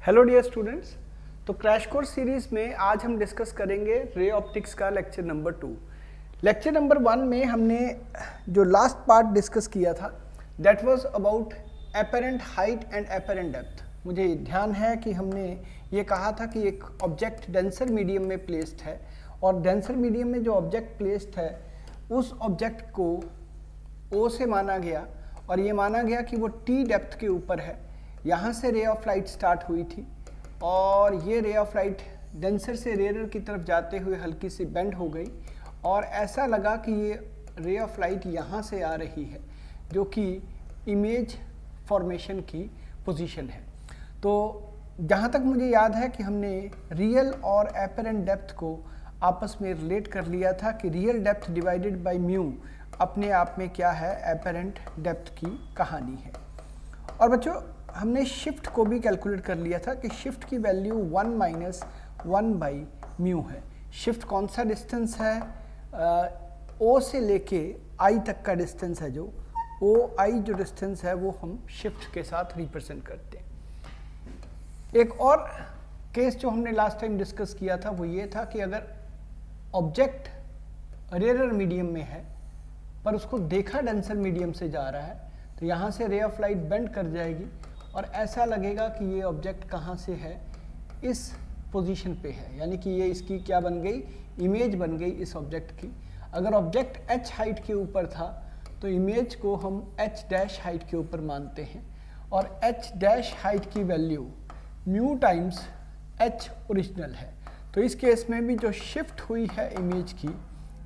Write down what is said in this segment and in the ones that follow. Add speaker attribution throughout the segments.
Speaker 1: Hello dear students. तो crash course series में आज हम डिस्कस करेंगे रे ऑप्टिक्स का लेक्चर नंबर 2। लेक्चर नंबर 1 में हमने जो लास्ट पार्ट डिस्कस किया था that was about apparent height and apparent depth. मुझे ध्यान है कि हमने ये कहा था कि एक ऑब्जेक्ट डेंसर मीडियम में प्लेस्ड है और डेंसर मीडियम में जो ऑब्जेक्ट प्लेस्ड है उस ऑब्जेक्ट को ओ से माना गया और ये माना गया कि वो टी डेप्थ के ऊपर है। यहाँ से रे ऑफ लाइट स्टार्ट हुई थी और ये रे ऑफ लाइट डेंसर से रेयर की तरफ जाते हुए हल्की सी बेंड हो गई और ऐसा लगा कि ये रे ऑफ लाइट यहाँ से आ रही है जो कि इमेज फॉर्मेशन की पोजीशन है। तो जहाँ तक मुझे याद है कि हमने रियल और एपेरेंट डेप्थ को आपस में रिलेट कर लिया था कि real depth divided by mu अपने आप में क्या है, एपेरेंट डेप्थ की कहानी है। और बच्चों हमने शिफ्ट को भी कैलकुलेट कर लिया था कि शिफ्ट की वैल्यू 1 माइनस 1 बाई म्यू है। शिफ्ट कौन सा डिस्टेंस है, ओ से लेके आई तक का डिस्टेंस है। जो ओ आई जो डिस्टेंस है वो हम शिफ्ट के साथ रिप्रेजेंट करते हैं। एक और केस जो हमने लास्ट टाइम डिस्कस किया था वो ये था कि अगर ऑब्जेक्ट रेयर मीडियम में है पर उसको देखा डेंसर मीडियम से जा रहा है तो यहाँ से रे ऑफ लाइट बेंड कर जाएगी और ऐसा लगेगा कि ये ऑब्जेक्ट कहाँ से है, इस पोजीशन पे है, यानी कि ये इसकी क्या बन गई, इमेज बन गई इस ऑब्जेक्ट की। अगर ऑब्जेक्ट h हाइट के ऊपर था तो इमेज को हम h डैश हाइट के ऊपर मानते हैं और h डैश हाइट की value mu times h original है। तो इस केस में भी जो शिफ्ट हुई है इमेज की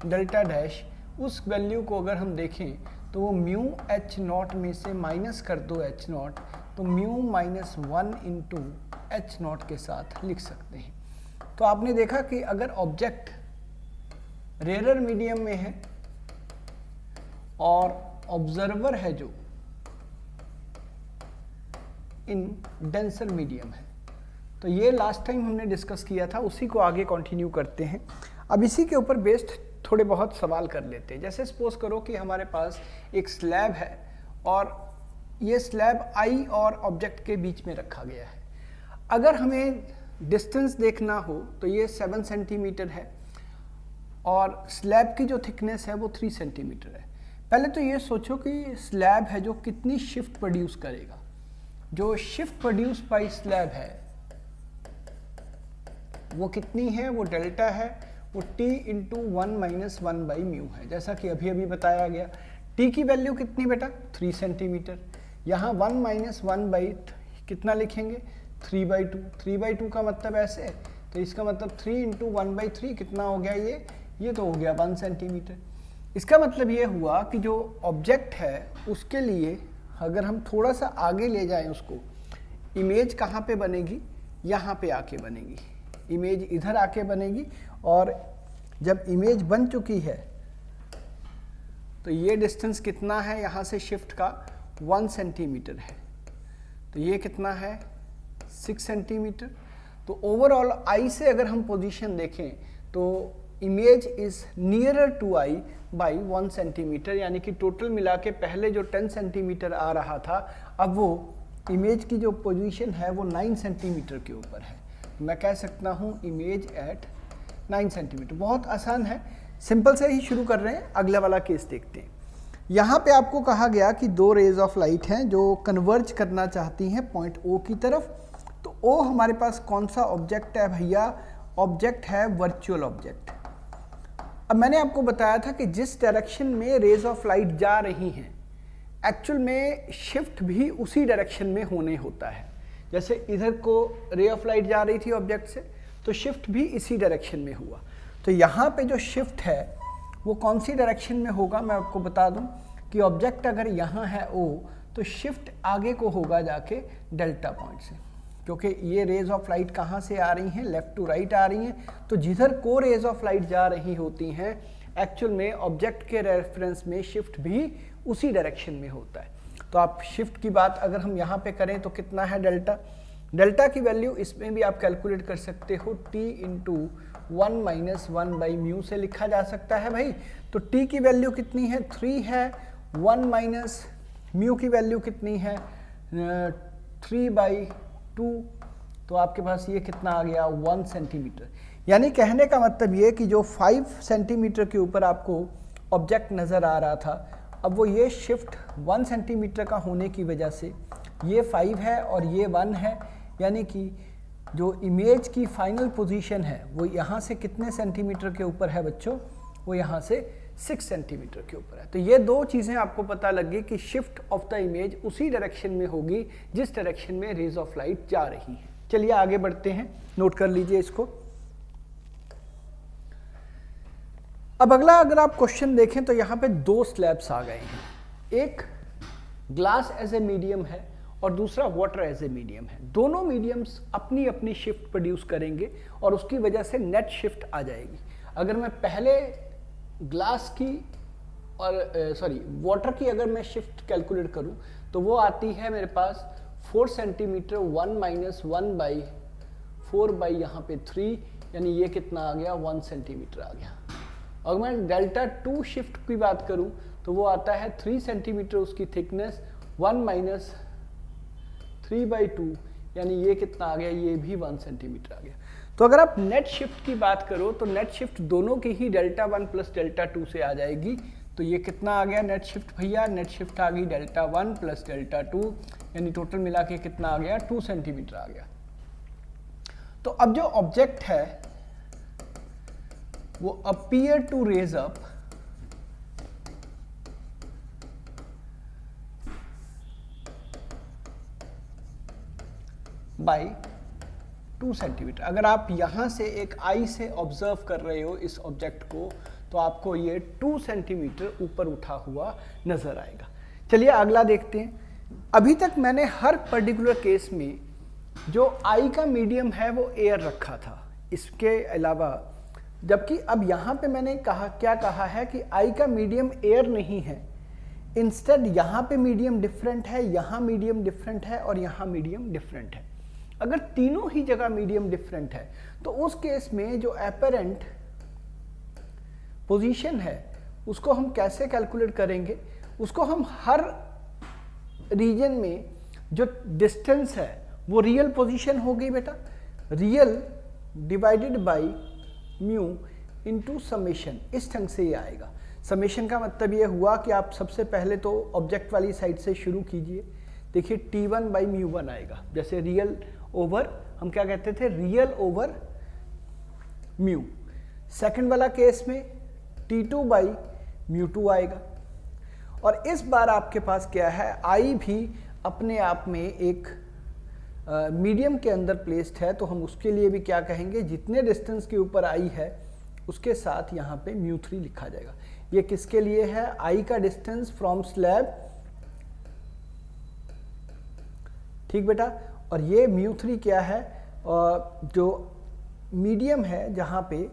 Speaker 1: डेल्टा डैश, उस वैल्यू को अगर हम देखें तो वो म्यू एच नॉट में से माइनस कर दो एच नॉट, तो mu minus 1 into H not के साथ लिख सकते हैं। तो आपने देखा कि अगर ऑब्जेक्ट रेयर मीडियम में है और ऑब्जर्वर है जो इन डेंसर मीडियम है, तो ये लास्ट टाइम हमने डिस्कस किया था, उसी को आगे कंटिन्यू करते हैं। अब इसी के ऊपर बेस्ड थोड़े बहुत सवाल कर लेते हैं। जैसे सपोज करो कि हमारे पास एक स्लैब है और ये स्लैब आई और ऑब्जेक्ट के बीच में रखा गया है। अगर हमें डिस्टेंस देखना हो तो ये 7 सेंटीमीटर है और स्लैब की जो थिकनेस है वो 3 सेंटीमीटर है। पहले तो ये सोचो कि स्लैब है जो कितनी शिफ्ट प्रोड्यूस करेगा। जो शिफ्ट प्रोड्यूस बाई स्लैब है वो कितनी है, वो डेल्टा है, वो t into 1 minus 1 by mu है, जैसा कि अभी अभी बताया गया। t की वैल्यू कितनी बेटा, 3 सेंटीमीटर। यहाँ 1 माइनस 1 बाई कितना लिखेंगे, 3 बाई 2। 3 बाई 2 का मतलब ऐसे, तो इसका मतलब 3 इंटू 1 बाई 3 कितना हो गया, ये तो हो गया 1 सेंटीमीटर। इसका मतलब ये हुआ कि जो ऑब्जेक्ट है उसके लिए अगर हम थोड़ा सा आगे ले जाएं उसको, इमेज कहाँ पे बनेगी, यहाँ पे आके बनेगी। इमेज इधर आके बनेगी और जब इमेज बन चुकी है तो ये डिस्टेंस कितना है यहाँ से शिफ्ट का, 1 सेंटीमीटर है। तो ये कितना है, 6 सेंटीमीटर। तो ओवरऑल आई से अगर हम पोजीशन देखें तो image is nearer to eye by 1 centimetre, यानी कि टोटल मिला के पहले जो 10 सेंटीमीटर आ रहा था अब वो इमेज की जो पोजीशन है वो 9 सेंटीमीटर के ऊपर है। मैं कह सकता हूँ इमेज एट 9 सेंटीमीटर। बहुत आसान है, सिंपल से ही शुरू कर रहे हैं। अगला वाला केस देखते हैं। यहाँ पे आपको कहा गया कि 2 रेज ऑफ लाइट हैं जो कन्वर्ज करना चाहती हैं पॉइंट O की तरफ। तो O हमारे पास कौन सा ऑब्जेक्ट है भैया, ऑब्जेक्ट है वर्चुअल ऑब्जेक्ट। अब मैंने आपको बताया था कि जिस डायरेक्शन में रेज ऑफ लाइट जा रही हैं एक्चुअल में शिफ्ट भी उसी डायरेक्शन में होने होता है। जैसे इधर को रे ऑफ लाइट जा रही थी ऑब्जेक्ट से तो शिफ्ट भी इसी डायरेक्शन में हुआ। तो यहाँ पे जो शिफ्ट है वो कौन सी डायरेक्शन में होगा, मैं आपको बता दूं कि ऑब्जेक्ट अगर यहाँ है O तो शिफ्ट आगे को होगा जाके डेल्टा पॉइंट से, क्योंकि ये रेज ऑफ लाइट कहाँ से आ रही हैं, लेफ्ट टू राइट आ रही हैं। तो जिधर को रेज ऑफ लाइट जा रही होती हैं एक्चुअल में ऑब्जेक्ट के रेफरेंस में शिफ्ट भी उसी डायरेक्शन में होता है। तो आप शिफ्ट की बात अगर हम यहाँ पे करें तो कितना है डेल्टा, डेल्टा की वैल्यू इसमें भी आप कैलकुलेट कर सकते हो, t into 1 minus 1 by mu से लिखा जा सकता है भाई। तो t की वैल्यू कितनी है, 3 है, 1 माइनस म्यू की वैल्यू कितनी है, 3 बाई 2 तो आपके पास ये कितना आ गया 1 सेंटीमीटर। यानी कहने का मतलब ये कि जो 5 सेंटीमीटर के ऊपर आपको ऑब्जेक्ट नज़र आ रहा था, अब वो ये शिफ्ट 1 सेंटीमीटर का होने की वजह से ये 5 है और ये 1 है, यानी कि जो इमेज की फाइनल पोजीशन है वो यहाँ से कितने सेंटीमीटर के ऊपर है बच्चों, वो यहाँ से 6 सेंटीमीटर के ऊपर है। तो ये दो चीज़ें आपको पता लग गई कि शिफ्ट ऑफ द इमेज उसी डायरेक्शन में होगी जिस डायरेक्शन में रेज ऑफ लाइट जा रही है। चलिए आगे बढ़ते हैं, नोट कर लीजिए इसको। अब अगला अगर आप क्वेश्चन देखें तो यहाँ पे 2 स्लैब्स आ गए हैं, एक ग्लास एज ए मीडियम है और दूसरा वाटर एज ए मीडियम है। दोनों मीडियम्स अपनी अपनी शिफ्ट प्रोड्यूस करेंगे और उसकी वजह से नेट शिफ्ट आ जाएगी। अगर मैं पहले ग्लास की और वाटर की अगर मैं शिफ्ट कैलकुलेट करूं तो वो आती है मेरे पास 4 सेंटीमीटर 1 - 1/4 बाई यहाँ पे 3, यानी ये कितना आ गया 1 सेंटीमीटर आ गया। अगर मैं डेल्टा 2 शिफ्ट की बात करूं तो वो आता है 3 सेंटीमीटर उसकी थिकनेस 1 - 3/2, यानी ये कितना आ गया, ये भी 1 सेंटीमीटर आ गया। तो अगर आप नेट शिफ्ट की बात करो तो नेट शिफ्ट दोनों की ही डेल्टा 1 + डेल्टा 2 से आ जाएगी। तो ये कितना आ गया नेट शिफ्ट भैया, नेट शिफ्ट आ गई डेल्टा 1 + डेल्टा 2, यानी टोटल मिला के कितना आ गया 2 सेंटीमीटर आ गया। तो अब जो ऑब्जेक्ट है वो appear to raise up by 2 centimetre. अगर आप यहां से एक आई से ऑब्जर्व कर रहे हो इस ऑब्जेक्ट को तो आपको ये 2 सेंटीमीटर ऊपर उठा हुआ नजर आएगा। चलिए अगला देखते हैं। अभी तक मैंने हर पर्टिकुलर केस में जो आई का मीडियम है वो एयर रखा था, इसके अलावा, जबकि अब यहाँ पे मैंने क्या कहा है कि आई का मीडियम एयर नहीं है, इंस्टेड यहाँ पे मीडियम डिफरेंट है, यहाँ मीडियम डिफरेंट है और यहाँ मीडियम डिफरेंट है। अगर तीनों ही जगह मीडियम डिफरेंट है तो उस केस में जो एपरेंट पोजीशन है उसको हम कैसे कैलकुलेट करेंगे, उसको हम हर रीजन में जो डिस्टेंस है वो रियल पोजीशन होगी बेटा, real divided by mu into summation, इस ढंग से ये आएगा। समेशन का मतलब ये हुआ कि आप सबसे पहले तो ऑब्जेक्ट वाली साइड से शुरू कीजिए। देखिए T1/μ1 आएगा, जैसे रियल ओवर, हम क्या कहते थे, रियल ओवर म्यू। सेकंड वाला केस में T2/μ2 आएगा। और इस बार आपके पास क्या है, आई भी अपने आप में एक मीडियम के अंदर प्लेस्ड है, तो हम उसके लिए भी क्या कहेंगे, जितने डिस्टेंस के ऊपर आई है उसके साथ यहाँ पे μ3 लिखा जाएगा। ये किसके लिए है, आई का डिस्टेंस फ्रॉम स्लैब, ठीक बेटा। और ये μ3 क्या है, जो मीडियम है, जहाँ पे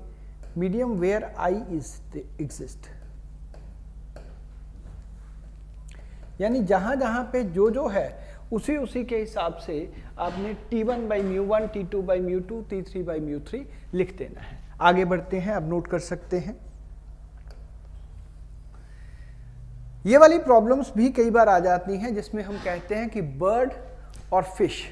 Speaker 1: medium where eye is exist, यानी जहाँ जहाँ पे जो है उसी के हिसाब से आपने T1/μ1, T2/μ2, T3/μ3 लिख देना है। आगे बढ़ते हैं, अब नोट कर सकते हैं। ये वाली प्रॉब्लम्स भी कई बार आ जाती हैं जिसमें हम कहते हैं कि बर्ड और फिश,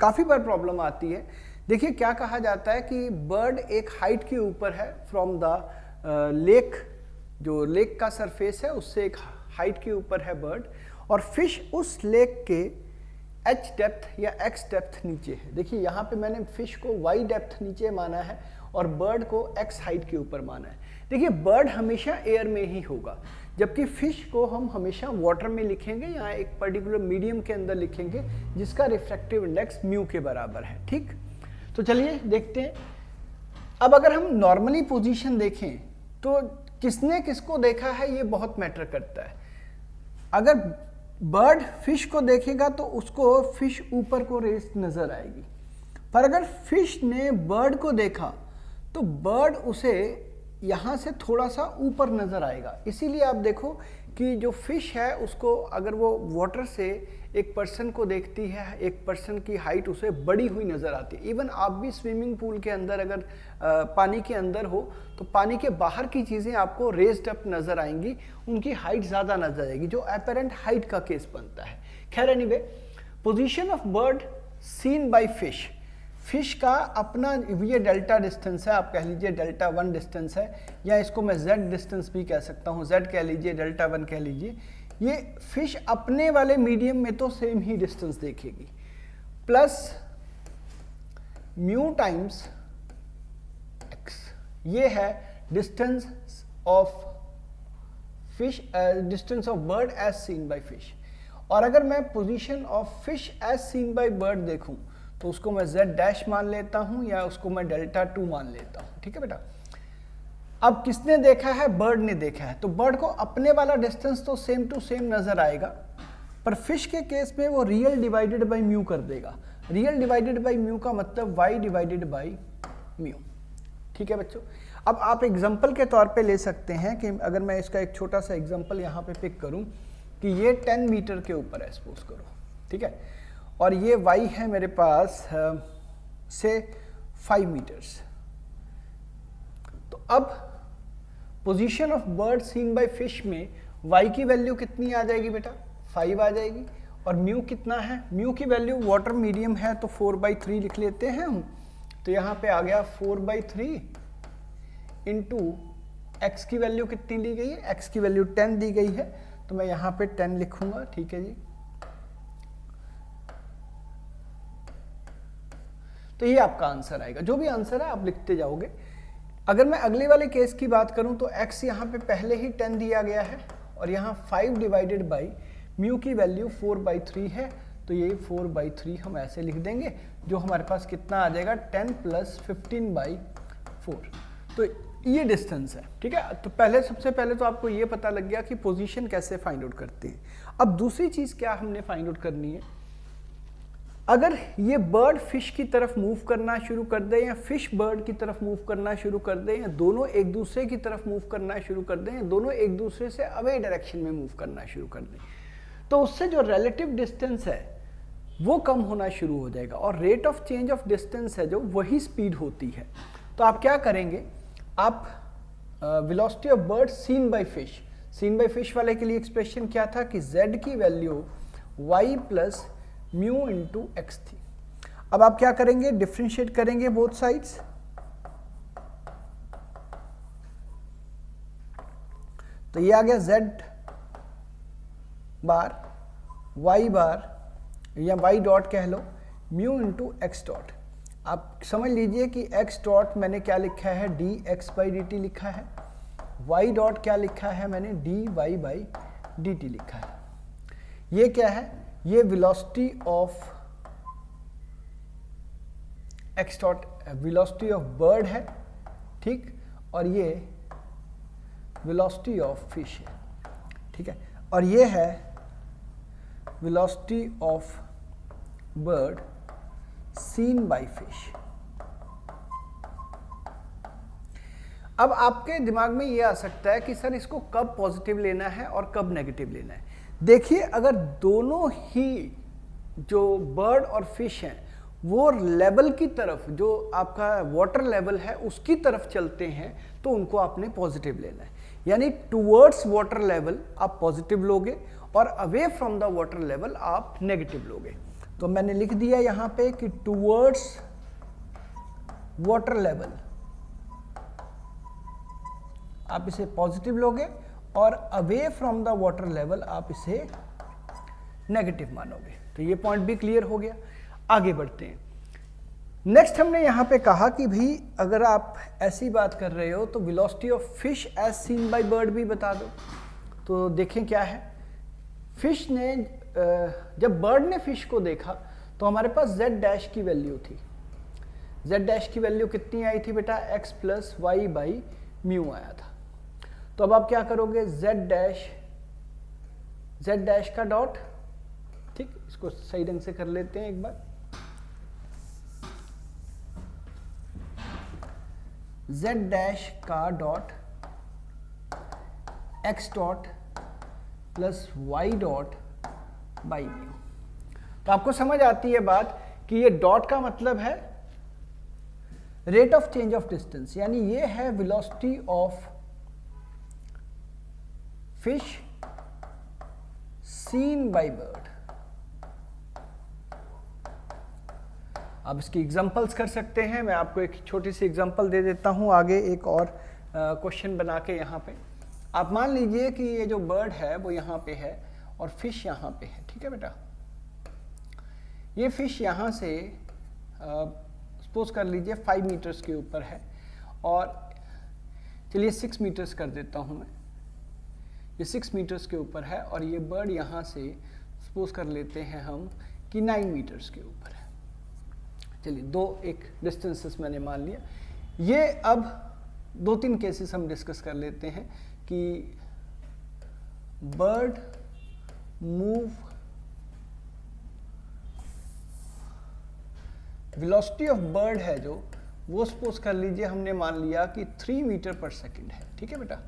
Speaker 1: काफ़ी बार प्रॉब्लम आती है। देखिए क्या कहा जाता है कि बर्ड एक हाइट के ऊपर है फ्रॉम द लेक, जो लेक का सरफेस है उससे एक हाइट के ऊपर है बर्ड, और फिश उस लेक के h डेप्थ या x डेप्थ नीचे है। देखिए यहाँ पे मैंने फिश को y डेप्थ नीचे माना है और बर्ड को x हाइट के ऊपर माना है। देखिए बर्ड हमेशा एयर में ही होगा, जबकि फिश को हम हमेशा वाटर में लिखेंगे या एक पर्टिकुलर मीडियम के अंदर लिखेंगे जिसका रिफ्रैक्टिव इंडेक्स म्यू के बराबर है, ठीक। तो चलिए देखते हैं। अब अगर हम नॉर्मली पोजीशन देखें तो किसने किसको देखा है ये बहुत मैटर करता है। अगर बर्ड फिश को देखेगा तो उसको फिश ऊपर को रेस नजर आएगी, पर अगर फिश ने बर्ड को देखा तो बर्ड उसे यहाँ से थोड़ा सा ऊपर नजर आएगा। इसीलिए आप देखो कि जो फिश है उसको अगर वो वाटर से एक पर्सन को देखती है, एक पर्सन की हाइट उसे बड़ी हुई नज़र आती है। इवन आप भी स्विमिंग पूल के अंदर अगर पानी के अंदर हो तो पानी के बाहर की चीज़ें आपको रेज्ड अप नज़र आएंगी, उनकी हाइट ज़्यादा नजर आएगी, जो अपेरेंट हाइट का केस बनता है। खैर anyway, position of bird seen by fish, fish का अपना ये डेल्टा डिस्टेंस है, आप कह लीजिए डेल्टा 1 डिस्टेंस है, या इसको मैं z डिस्टेंस भी कह सकता हूँ, z कह लीजिए, डेल्टा 1 कह लीजिए। ये फिश अपने वाले मीडियम में तो सेम ही डिस्टेंस देखेगी, प्लस म्यू टाइम्स x, ये है distance of fish, distance of bird as seen by fish. और अगर मैं position of fish as seen by bird देखूं तो उसको मैं z डैश मान लेता हूं या उसको मैं डेल्टा 2 मान लेता हूं, ठीक है बेटा। अब किसने देखा है? बर्ड ने देखा है, तो बर्ड को अपने वाला डिस्टेंस तो सेम टू सेम नजर आएगा, पर फिश के केस में वो रियल डिवाइडेड बाय म्यू कर देगा। रियल डिवाइडेड बाय म्यू का मतलब y डिवाइडेड बाय म्यू, ठीक है बच्चों। अब आप एग्जांपल के तौर पे ले सकते हैं कि अगर मैं इसका एक छोटा सा एग्जांपल यहाँ पे पिक करूँ कि ये 10 मीटर के ऊपर है सपोज करो, ठीक है, और ये y है मेरे पास से 5 मीटर्स। तो अब position of bird seen by fish में y की वैल्यू कितनी आ जाएगी बेटा? 5 आ जाएगी। और म्यू कितना है? म्यू की वैल्यू वाटर मीडियम है तो 4/3 लिख लेते हैं हम, तो यहाँ पे आ गया 4/3 इंटू x की वैल्यू कितनी ली गई है? x की वैल्यू 10 दी गई है, तो मैं यहाँ पे 10 लिखूंगा, ठीक है जी। तो ये आपका आंसर आएगा, जो भी आंसर है आप लिखते जाओगे। अगर मैं अगले वाले केस की बात करूं तो x यहाँ पे पहले ही 10 दिया गया है और यहाँ 5 डिवाइडेड बाई म्यू की वैल्यू 4/3 है, तो ये 4/3 हम ऐसे लिख देंगे, जो हमारे पास कितना आ जाएगा 10 + 15/4। तो ये डिस्टेंस है, ठीक है। तो पहले सबसे पहले तो आपको ये पता लग गया कि पोजीशन कैसे फाइंड आउट करते हैं। अब दूसरी चीज़ क्या हमने फाइंड आउट करनी है, अगर ये बर्ड फिश की तरफ मूव करना शुरू कर दे या फिश बर्ड की तरफ मूव करना शुरू कर दे या दोनों एक दूसरे की तरफ मूव करना शुरू कर दें या दोनों एक दूसरे से अवे डायरेक्शन में मूव करना शुरू कर दें, तो उससे जो रिलेटिव डिस्टेंस है वो कम होना शुरू हो जाएगा और rate of change of distance है जो वही स्पीड होती है। तो आप क्या करेंगे, आप velocity of bird seen by fish वाले के लिए एक्सप्रेशन क्या था कि z की value y plus mu into x थी। अब आप क्या करेंगे, डिफ्रेंशिएट करेंगे बोथ साइड्स, तो ये आ गया z बार y बार या y डॉट कह लो म्यू इंटू एक्स डॉट। आप समझ लीजिए कि x डॉट मैंने क्या लिखा है, dx/dt लिखा है, y डॉट क्या लिखा है मैंने, dy/dt लिखा है। ये क्या है, ये velocity of x dot velocity of bird है, ठीक, और ये वेलोसिटी ऑफ फिश है, ठीक है, और ये है velocity of bird seen by fish. अब आपके दिमाग में ये आ सकता है कि सर इसको कब पॉजिटिव लेना है और कब नेगेटिव लेना है। देखिए, अगर दोनों ही जो बर्ड और फिश हैं वो लेवल की तरफ, जो आपका वाटर लेवल है उसकी तरफ चलते हैं, तो उनको आपने पॉजिटिव लेना है, यानी टुवर्ड्स वाटर लेवल आप पॉजिटिव लोगे और away from the water level आप नेगेटिव लोगे। तो मैंने लिख दिया यहाँ पे कि टुवर्ड्स वाटर लेवल आप इसे पॉजिटिव लोगे और away from the water level आप इसे नेगेटिव मानोगे। तो ये पॉइंट भी क्लियर हो गया। आगे बढ़ते हैं। नेक्स्ट हमने यहाँ पे कहा कि भाई अगर आप ऐसी बात कर रहे हो तो velocity of fish as seen by bird भी बता दो। तो देखें क्या है, फिश ने जब बर्ड ने फिश को देखा तो हमारे पास z डैश की वैल्यू थी। z डैश की वैल्यू कितनी आई थी बेटा, x plus y by mu आया था। तो अब आप क्या करोगे, z डैश का डॉट, ठीक, इसको सही ढंग से कर लेते हैं एक बार, z डैश का dot x dot plus y dot by mu. तो आपको समझ आती है बात कि ये डॉट का मतलब है rate of change of distance, यानी ये है velocity of fish seen by bird. आप इसकी एग्जांपल्स कर सकते हैं। मैं आपको एक छोटी सी एग्जांपल दे देता हूँ आगे एक और क्वेश्चन बना के। यहाँ पे आप मान लीजिए कि ये जो बर्ड है वो यहाँ पे है और फिश यहाँ पे है, ठीक है बेटा। ये फिश यहाँ से सपोज कर लीजिए 5 मीटर्स के ऊपर है, और चलिए 6 मीटर्स कर देता हूँ मैं। ये 6 मीटर्स के ऊपर है और ये बर्ड यहाँ से सपोज कर लेते हैं हम कि 9 मीटर्स के ऊपर है। चलिए दो एक डिस्टेंसेस मैंने मान लिया। ये अब 2-3 केसेस हम डिस्कस कर लेते हैं कि bird move velocity of bird है जो वो सपोज कर लीजिए हमने मान लिया कि 3 मीटर पर सेकंड है, ठीक है बेटा।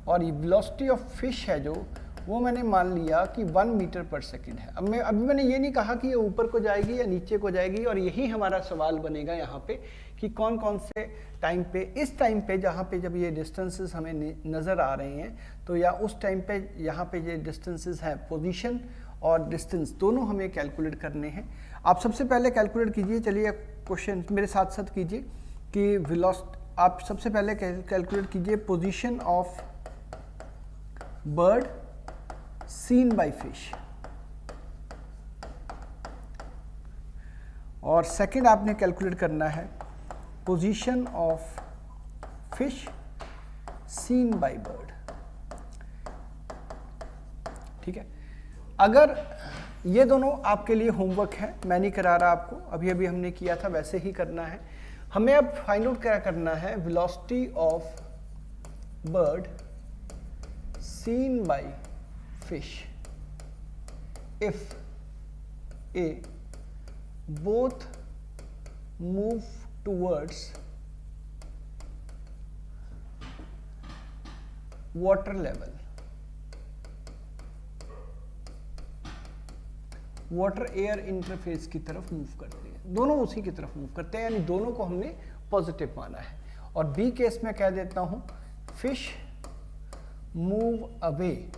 Speaker 1: और ये वेलोसिटी ऑफ फिश है जो वो मैंने मान लिया कि 1 मीटर पर सेकंड है। अब अभी मैंने ये नहीं कहा कि ये ऊपर को जाएगी या नीचे को जाएगी, और यही हमारा सवाल बनेगा यहाँ पे कि कौन कौन से टाइम पे, इस टाइम पे जहाँ पे जब ये डिस्टेंसेस हमें नज़र आ रहे हैं, तो या उस टाइम पे यहाँ पे ये डिस्टेंसेस हैं, पोजीशन और डिस्टेंस दोनों हमें कैलकुलेट करने हैं। आप सबसे पहले कैलकुलेट कीजिए, चलिए क्वेश्चन मेरे साथ साथ कीजिए कि वेलोसिटी, आप सबसे पहले कैलकुलेट कीजिए position of bird seen by fish, और सेकंड आपने कैलकुलेट करना है position of fish seen by bird, ठीक है। अगर ये दोनों आपके लिए होमवर्क है, मैं नहीं करा रहा आपको, अभी अभी हमने किया था वैसे ही करना है। हमें अब फाइंड आउट क्या करना है, velocity of bird seen by fish if a both move towards water level, water air interface की तरफ मूव करते हैं, दोनों उसी की तरफ मूव करते हैं, यानी दोनों को हमने पॉजिटिव माना है। और बी केस में कह देता हूं fish move away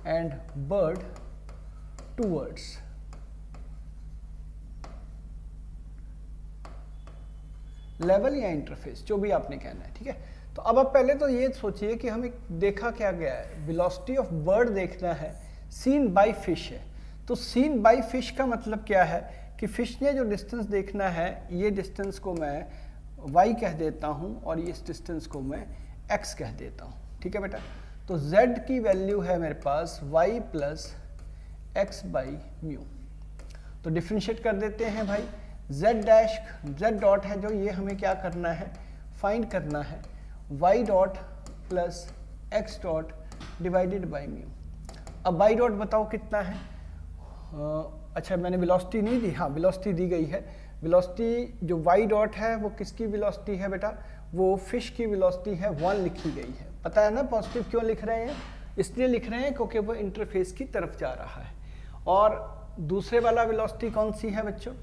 Speaker 1: and bird towards level या इंटरफेस, जो भी आपने कहना है, ठीक है। तो अब आप पहले तो ये सोचिए कि हमें देखा क्या गया है, वेलोसिटी ऑफ बर्ड देखना है, सीन बाय फिश है। तो सीन बाय फिश का मतलब क्या है कि फिश ने जो डिस्टेंस देखना है, ये डिस्टेंस को मैं y कह देता हूं और इस डिस्टेंस को मैं x कह देता हूं, ठीक है बेटा। तो z की वैल्यू है मेरे पास y plus x by mu. तो डिफ्रेंशिएट कर देते हैं भाई, z डॉट है जो, ये हमें क्या करना है, फाइंड करना है y dot plus x dot divided by mu. अब y डॉट बताओ कितना है, अच्छा मैंने वेलोसिटी नहीं दी, हाँ वेलोसिटी दी गई है। वेलोसिटी जो y डॉट है वो किसकी वेलोसिटी है बेटा, वो फिश की वेलोसिटी है, 1 लिखी गई है। पता है ना पॉजिटिव क्यों लिख रहे हैं, इसलिए लिख रहे हैं क्योंकि वो इंटरफेस की तरफ जा रहा है। और दूसरे वाला वेलोसिटी कौन सी है बच्चों,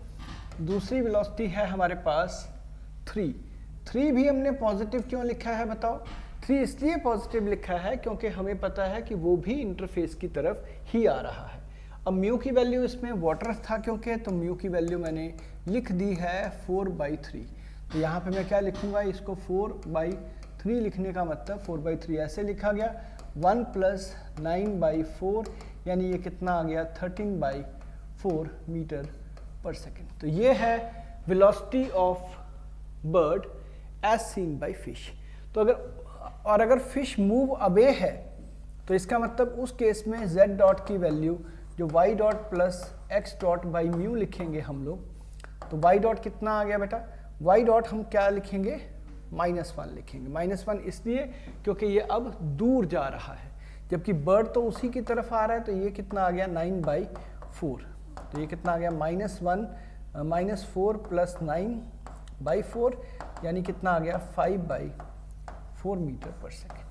Speaker 1: दूसरी वेलोसिटी है हमारे पास 3 भी हमने पॉजिटिव क्यों लिखा है बताओ, 3 इसलिए पॉजिटिव लिखा है क्योंकि हमें पता है कि वो भी इंटरफेस की तरफ ही आ रहा है। अब म्यू की वैल्यू इसमें वाटर था क्योंकि, तो म्यू की वैल्यू मैंने लिख दी है 4/3। तो यहाँ पे मैं क्या लिखूंगा, इसको 4/3 लिखने का मतलब 4/3 ऐसे लिखा गया, 1 + 9/4 यानी ये कितना आ गया 13/4 मीटर पर सेकेंड। तो ये है velocity of bird as seen by fish. तो अगर फिश मूव अवे है तो इसका मतलब उस केस में z डॉट की वैल्यू जो y dot plus x dot by mu लिखेंगे हम लोग, तो y डॉट कितना आ गया बेटा, y डॉट हम क्या लिखेंगे, -1 लिखेंगे। -1 इसलिए क्योंकि ये अब दूर जा रहा है, जबकि बर्ड तो उसी की तरफ आ रहा है। तो ये कितना आ गया 9/4, तो ये कितना आ गया -4 + 9/4 यानी कितना आ गया 5/4 मीटर पर सेकेंड।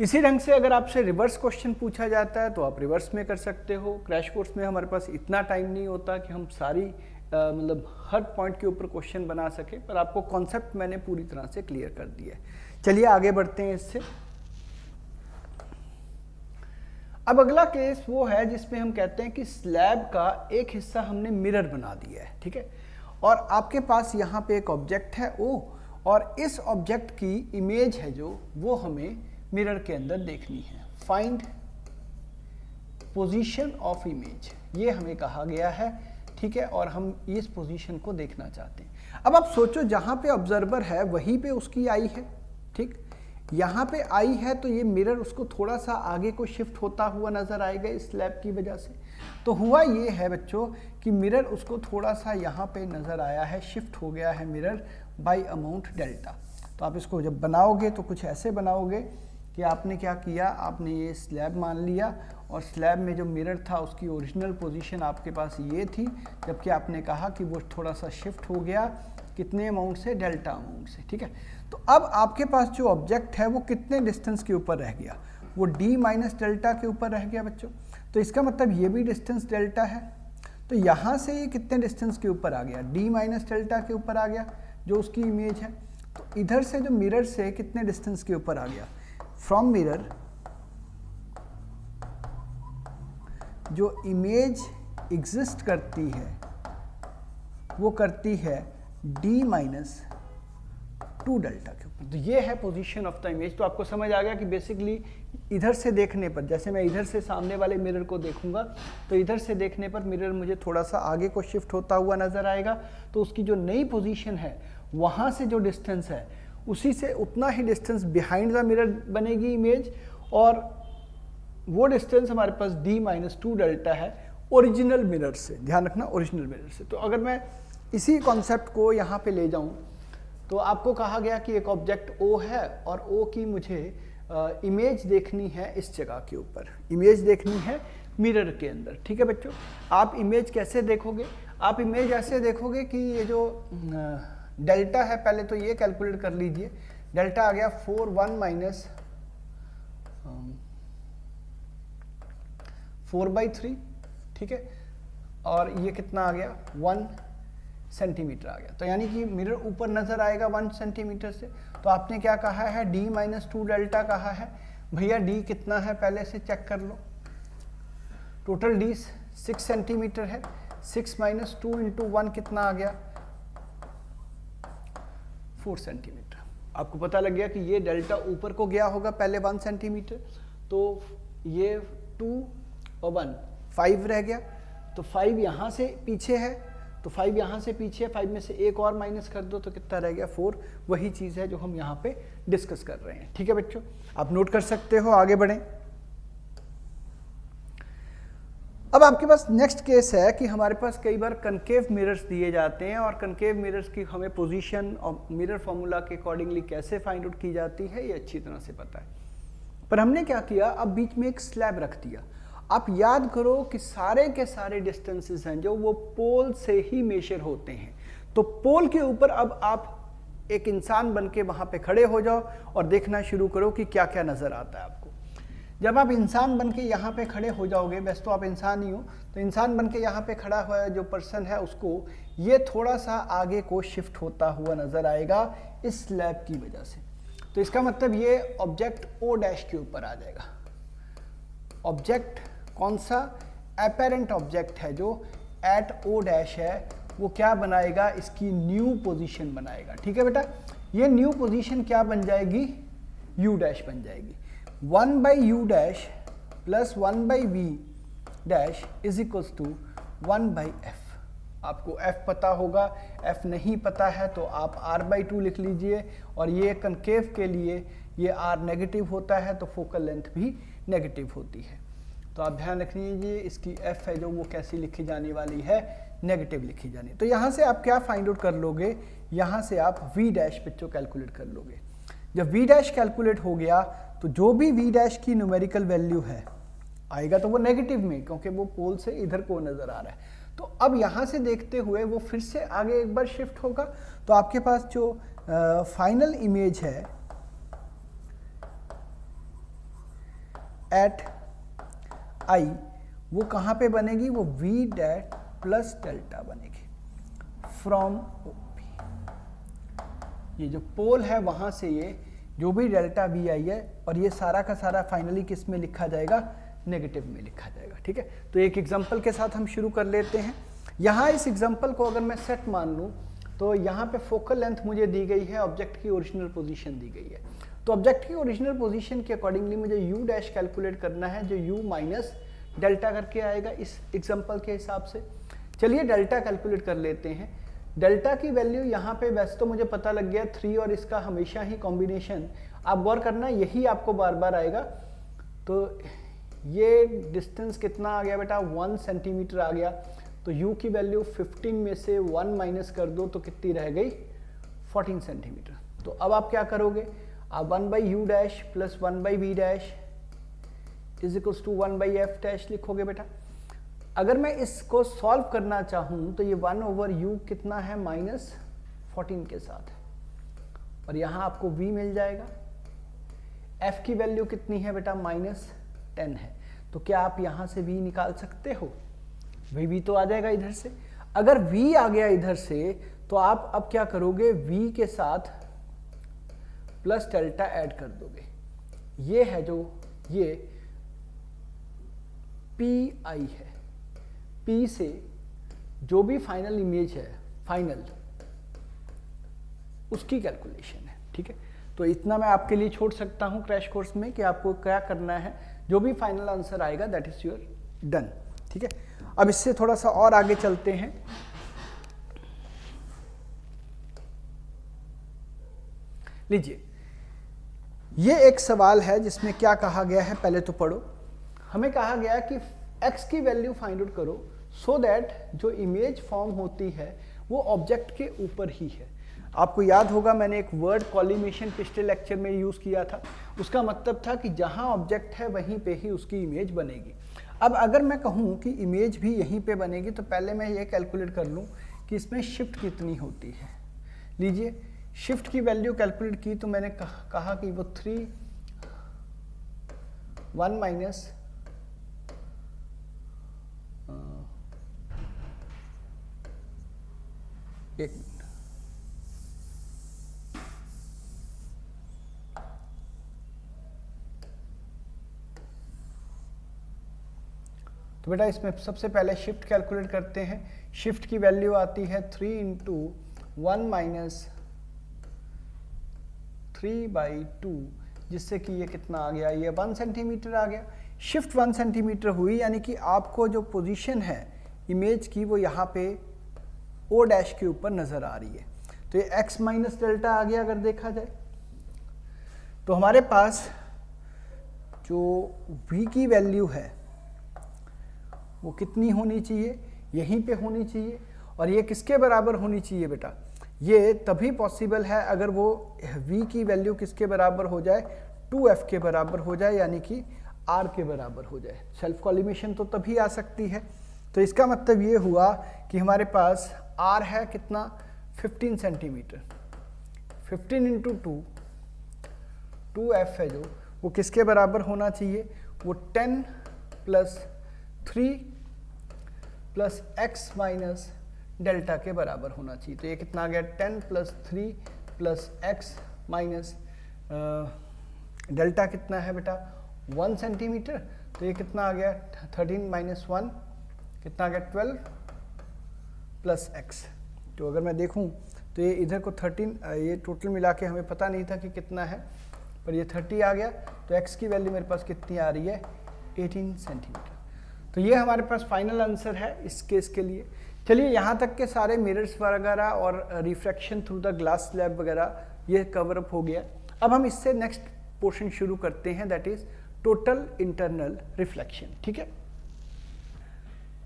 Speaker 1: इसी ढंग से अगर आपसे रिवर्स क्वेश्चन पूछा जाता है तो आप रिवर्स में कर सकते हो। क्रैश कोर्स में हमारे पास इतना टाइम नहीं होता कि हम सारी मतलब हर पॉइंट के ऊपर क्वेश्चन बना सके, पर आपको कॉन्सेप्ट मैंने पूरी तरह से क्लियर कर दिया है। चलिए आगे बढ़ते हैं इससे। अब अगला केस वो है जिसमें हम कहते हैं कि स्लैब का एक हिस्सा हमने मिरर बना दिया है, ठीक है, और आपके पास यहाँ पे एक ऑब्जेक्ट है ओ, और इस ऑब्जेक्ट की इमेज है जो वो हमें मिरर के अंदर देखनी है। फाइंड पोजीशन ऑफ इमेज, ये हमें कहा गया है, ठीक है, और हम इस पोजीशन को देखना चाहते हैं। अब आप सोचो जहाँ पे ऑब्जर्वर है वहीं पे उसकी आई है, ठीक, यहाँ पे आई है तो ये मिरर उसको थोड़ा सा आगे को शिफ्ट होता हुआ नजर आएगा इस स्लैब की वजह से। तो हुआ ये है बच्चों कि मिरर उसको थोड़ा सा यहाँ पे नजर आया है, शिफ्ट हो गया है मिरर बाय अमाउंट डेल्टा। तो आप इसको जब बनाओगे तो कुछ ऐसे बनाओगे कि आपने क्या किया, आपने ये स्लैब मान लिया और स्लैब में जो मिरर था उसकी ओरिजिनल पोजीशन आपके पास ये थी, जबकि आपने कहा कि वो थोड़ा सा शिफ्ट हो गया कितने अमाउंट से, डेल्टा अमाउंट से, ठीक है। तो अब आपके पास जो ऑब्जेक्ट है वो कितने डिस्टेंस के ऊपर रह गया, वो d माइनस डेल्टा के ऊपर रह गया बच्चों। तो इसका मतलब ये भी डिस्टेंस डेल्टा है, तो यहाँ से ये कितने डिस्टेंस के ऊपर आ गया, d माइनस डेल्टा के ऊपर आ गया जो उसकी इमेज है। तो इधर से जो मिरर से कितने डिस्टेंस के ऊपर आ गया, फ्रॉम मिरर जो इमेज एग्जिस्ट करती है वो करती है d माइनस 2 डेल्टा के ऊपर। तो ये है पोजीशन ऑफ द इमेज। तो आपको समझ आ गया कि बेसिकली इधर से देखने पर, जैसे मैं इधर से सामने वाले मिरर को देखूंगा तो इधर से देखने पर मिरर मुझे थोड़ा सा आगे को शिफ्ट होता हुआ नजर आएगा, तो उसकी जो नई पोजीशन है वहाँ से जो डिस्टेंस है उसी से उतना ही डिस्टेंस बिहाइंड द मिरर बनेगी इमेज, और वो डिस्टेंस हमारे पास d माइनस 2 डेल्टा है ओरिजिनल मिरर से, ध्यान रखना ओरिजिनल मिरर से। तो अगर मैं इसी कॉन्सेप्ट को यहाँ पे ले जाऊँ तो आपको कहा गया कि एक ऑब्जेक्ट O है और O की मुझे इमेज देखनी है इस जगह के ऊपर, इमेज देखनी है मिरर के अंदर, ठीक है बच्चों। आप इमेज कैसे देखोगे, आप इमेज ऐसे देखोगे कि ये जो डेल्टा है, पहले तो ये कैलकुलेट कर लीजिए, डेल्टा आ गया 4 माइनस 4/3, ठीक है, और ये कितना आ गया 1 सेंटीमीटर आ गया। तो यानी कि मिरर ऊपर नजर आएगा 1 सेंटीमीटर से। तो आपने क्या कहा है, d माइनस 2 डेल्टा कहा है। भैया d कितना है पहले से चेक कर लो, टोटल d 6 सेंटीमीटर है, 6 माइनस 2 इंटू 1 कितना आ गया 4 सेंटीमीटर। आपको पता लग गया कि ये डेल्टा ऊपर को गया होगा पहले 1 सेंटीमीटर, तो ये 2 और 1 5 रह गया, तो 5 यहाँ से पीछे है, तो 5 यहाँ से पीछे, 5 में से एक और माइनस कर दो तो कितना रह गया 4। वही चीज़ है जो हम यहाँ पे डिस्कस कर रहे हैं, ठीक है बच्चों, आप नोट कर सकते हो। आगे बढ़ें। अब आपके पास नेक्स्ट केस है कि हमारे पास कई बार कनकेव मिरर्स दिए जाते हैं और कनकेव मिरर्स की हमें पोजीशन और मिरर फॉर्मूला के अकॉर्डिंगली कैसे फाइंड आउट की जाती है ये अच्छी तरह से पता है। पर हमने क्या किया, अब बीच में एक स्लैब रख दिया। आप याद करो कि सारे के सारे डिस्टेंसेस हैं जो वो पोल से ही मेजर होते हैं। तो पोल के ऊपर अब आप एक इंसान बन के वहाँ पे खड़े हो जाओ और देखना शुरू करो कि क्या क्या नज़र आता है आपको। जब आप इंसान बन के यहाँ पे खड़े हो जाओगे, वैसे तो आप इंसान ही हो, तो इंसान बन के यहाँ पे खड़ा हुआ जो पर्सन है उसको ये थोड़ा सा आगे को शिफ्ट होता हुआ नज़र आएगा इस स्लैब की वजह से। तो इसका मतलब ये ऑब्जेक्ट O डैश के ऊपर आ जाएगा। ऑब्जेक्ट कौन सा, एपेरेंट ऑब्जेक्ट है जो एट O डैश है, वो क्या बनाएगा, इसकी न्यू पोजीशन बनाएगा, ठीक है बेटा। ये न्यू पोजीशन क्या बन जाएगी, U डैश बन जाएगी। 1/U dash plus 1/V dash is equals to 1/F। आपको F पता होगा, F नहीं पता है तो आप R/2 लिख लीजिए, और ये कनकेव के लिए ये R नेगेटिव होता है तो फोकल लेंथ भी नेगेटिव होती है। तो आप ध्यान रख लीजिए इसकी F है जो वो कैसी लिखी जाने वाली है, नेगेटिव लिखी जानी। तो यहाँ से आप क्या फाइंड आउट कर लोगे, यहाँ से आप V डैश बच्चों कैलकुलेट कर लोगे। जब V डैश कैलकुलेट हो गया तो जो भी V डैश की न्यूमेरिकल वैल्यू है आएगा तो वो नेगेटिव में, क्योंकि वो पोल से इधर को नजर आ रहा है। तो अब यहाँ से देखते हुए वो फिर से आगे एक बार शिफ्ट होगा, तो आपके पास जो फाइनल इमेज है एट I वो कहाँ पे बनेगी, वो V डैश प्लस डेल्टा बनेगी फ्रॉम OP। ये जो पोल है वहाँ से ये जो भी डेल्टा V आई है, और ये सारा का सारा फाइनली किस में लिखा जाएगा, नेगेटिव में लिखा जाएगा। ठीक है, तो एक एग्जांपल के साथ हम शुरू कर लेते हैं। यहाँ इस एग्जांपल को अगर मैं सेट मान लूँ तो यहाँ पे फोकल लेंथ मुझे दी गई है, ऑब्जेक्ट की ओरिजिनल पोजीशन दी गई है। तो ऑब्जेक्ट की ओरिजिनल पोजीशन के अकॉर्डिंगली मुझे u डैश कैलकुलेट करना है, जो u माइनस डेल्टा करके आएगा इस एग्जांपल के हिसाब से। चलिए डेल्टा कैलकुलेट कर लेते हैं। डेल्टा की वैल्यू यहाँ पे वैसे तो मुझे पता लग गया 3 और इसका हमेशा ही कॉम्बिनेशन, आप गौर करना यही आपको बार बार आएगा। तो ये डिस्टेंस कितना आ गया बेटा, 1 सेंटीमीटर आ गया। तो u की वैल्यू 15 में से 1 माइनस कर दो तो कितनी रह गई, 14 सेंटीमीटर। तो अब आप क्या करोगे, आप 1 by u dash plus 1 by v dash is equals to 1 by F dash लिखोगे बेटा। अगर मैं इसको सॉल्व करना चाहूँ तो ये 1 ओवर u कितना है, माइनस 14 के साथ है, और यहाँ आपको v मिल जाएगा। f की वैल्यू कितनी है बेटा, माइनस 10 है। तो क्या आप यहाँ से v निकाल सकते हो, v तो आ जाएगा इधर से। अगर v आ गया इधर से तो आप अब क्या करोगे, v के साथ प्लस डेल्टा ऐड कर दोगे। ये है जो ये pi है, p से जो भी फाइनल इमेज है, फाइनल उसकी कैलकुलेशन है। ठीक है, तो इतना मैं आपके लिए छोड़ सकता हूं क्रैश कोर्स में कि आपको क्या करना है, जो भी फाइनल आंसर आएगा दैट इज योर डन। ठीक है, अब इससे थोड़ा सा और आगे चलते हैं। लीजिए, ये एक सवाल है जिसमें क्या कहा गया है, पहले तो पढ़ो। हमें कहा गया कि x की वैल्यू फाइंड आउट करो सो दैट जो इमेज फॉर्म होती है वो ऑब्जेक्ट के ऊपर ही है। आपको याद होगा मैंने एक वर्ड कॉलिमेशन पिछले लेक्चर में यूज किया था। उसका मतलब था कि जहां ऑब्जेक्ट है वहीं पे ही उसकी इमेज बनेगी। अब अगर मैं कहूं कि इमेज भी यहीं पे बनेगी तो पहले मैं ये कैलकुलेट कर लूं कि इसमें शिफ्ट कितनी होती है। लीजिए, शिफ्ट की वैल्यू कैलकुलेट की तो मैंने कहा कि वो 1 माइनस एक मिनट, तो बेटा इसमें सबसे पहले शिफ्ट कैलकुलेट करते हैं। शिफ्ट की वैल्यू आती है 3 इंटू 1 माइनस 3/2, जिससे कि ये कितना आ गया, ये 1 सेंटीमीटर आ गया। शिफ्ट 1 सेंटीमीटर हुई, यानी कि आपको जो पोजीशन है इमेज की वो यहाँ पे ओ डैश के ऊपर नजर आ रही है। तो ये x माइनस डेल्टा आ गया। अगर देखा जाए तो हमारे पास जो v की वैल्यू है वो कितनी होनी चाहिए, यहीं पे होनी चाहिए। और ये किसके बराबर होनी चाहिए बेटा, ये तभी पॉसिबल है अगर वो v की वैल्यू किसके बराबर हो जाए, 2f के बराबर हो जाए, यानी कि r के बराबर हो जाए। सेल्फ कॉलिमेशन तो तभी आ सकती है। तो इसका मतलब ये हुआ कि हमारे पास r है कितना, 15 सेंटीमीटर। 15 इंटू 2f है जो, वो किसके बराबर होना चाहिए, वो 10 plus 3 plus x minus delta के बराबर होना चाहिए। तो ये कितना आ गया, 10 plus 3 plus x minus delta कितना है बेटा, 1 सेंटीमीटर। तो ये कितना आ गया, 13 माइनस 1 कितना आ गया, 12 प्लस x। तो अगर मैं देखूं तो ये इधर को 13, ये टोटल मिला के हमें पता नहीं था कि कितना है, पर ये 30 आ गया। तो x की वैल्यू मेरे पास कितनी आ रही है, 18 सेंटीमीटर। तो ये हमारे पास फाइनल आंसर है इस केस के लिए। चलिए, यहाँ तक के सारे मिरर्स वगैरह और refraction through the glass slab वगैरह ये कवर अप हो गया। अब हम इससे नेक्स्ट पोर्शन शुरू करते हैं, that is total internal reflection. ठीक है,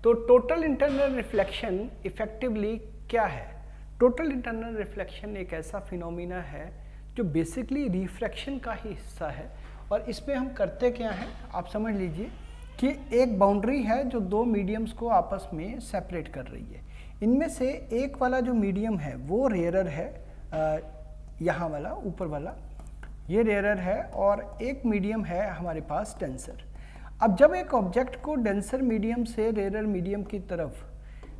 Speaker 1: तो टोटल इंटरनल रिफ्लेक्शन इफेक्टिवली क्या है। टोटल इंटरनल रिफ्लेक्शन एक ऐसा फिनोमिना है जो बेसिकली रिफ्रैक्शन का ही हिस्सा है। और इसमें हम करते क्या हैं, आप समझ लीजिए कि एक बाउंड्री है जो दो मीडियम्स को आपस में सेपरेट कर रही है। इनमें से एक वाला जो मीडियम है वो रेयरर है, यहाँ वाला ऊपर वाला ये रेयरर है, और एक मीडियम है हमारे पास डेंसर। अब जब एक ऑब्जेक्ट को डेंसर मीडियम से रेयरर मीडियम की तरफ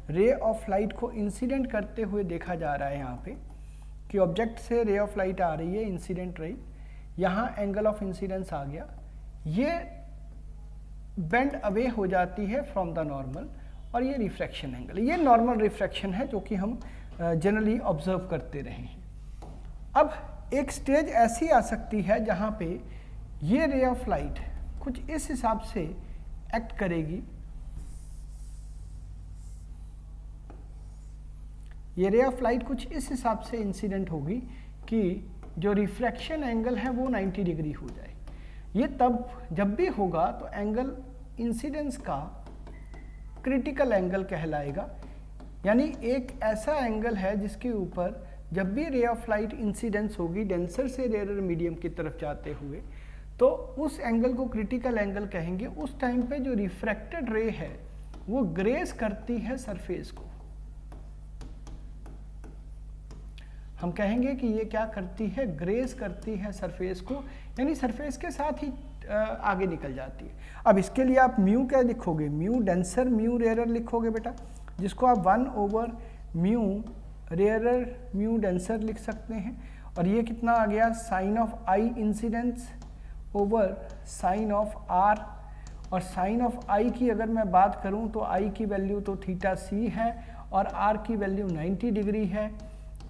Speaker 1: रे ऑफ लाइट को इंसिडेंट करते हुए देखा जा रहा है, यहाँ पे कि ऑब्जेक्ट से रे ऑफ लाइट आ रही है, इंसिडेंट रे, यहाँ एंगल ऑफ इंसिडेंस आ गया। ये बेंड अवे हो जाती है फ्रॉम द नॉर्मल, और ये रिफ्रैक्शन एंगल, ये नॉर्मल रिफ्रैक्शन है जो कि हम जनरली ऑब्जर्व करते रहे हैं। अब एक स्टेज ऐसी आ सकती है जहाँ पे ये रे ऑफ लाइट कुछ इस हिसाब से एक्ट करेगी, ये रे ऑफ लाइट कुछ इस हिसाब से इंसिडेंट होगी कि जो रिफ्रैक्शन एंगल है वो 90 डिग्री हो जाए। ये तब जब भी होगा तो एंगल इंसिडेंस का क्रिटिकल एंगल कहलाएगा, यानी एक ऐसा एंगल है जिसके ऊपर जब भी रे ऑफ लाइट इंसिडेंस होगी डेंसर से रेयर मीडियम की तरफ जाते हुए, तो उस एंगल को क्रिटिकल एंगल कहेंगे। उस टाइम पे जो रिफ्रैक्टेड रे है वो ग्रेस करती है सरफेस को, हम कहेंगे कि ये क्या करती है, ग्रेस करती है सरफेस को, यानी सरफेस के साथ ही आगे निकल जाती है। अब इसके लिए आप म्यू क्या लिखोगे, म्यू डेंसर म्यू रेयरर लिखोगे बेटा, जिसको आप 1/म्यू रेयरर म्यू डेंसर लिख सकते हैं। और ये कितना आ गया, sine of i incidence over sine of r, और साइन ऑफ आई की अगर मैं बात करूं तो आई की वैल्यू तो थीटा सी है और आर की वैल्यू 90 डिग्री है।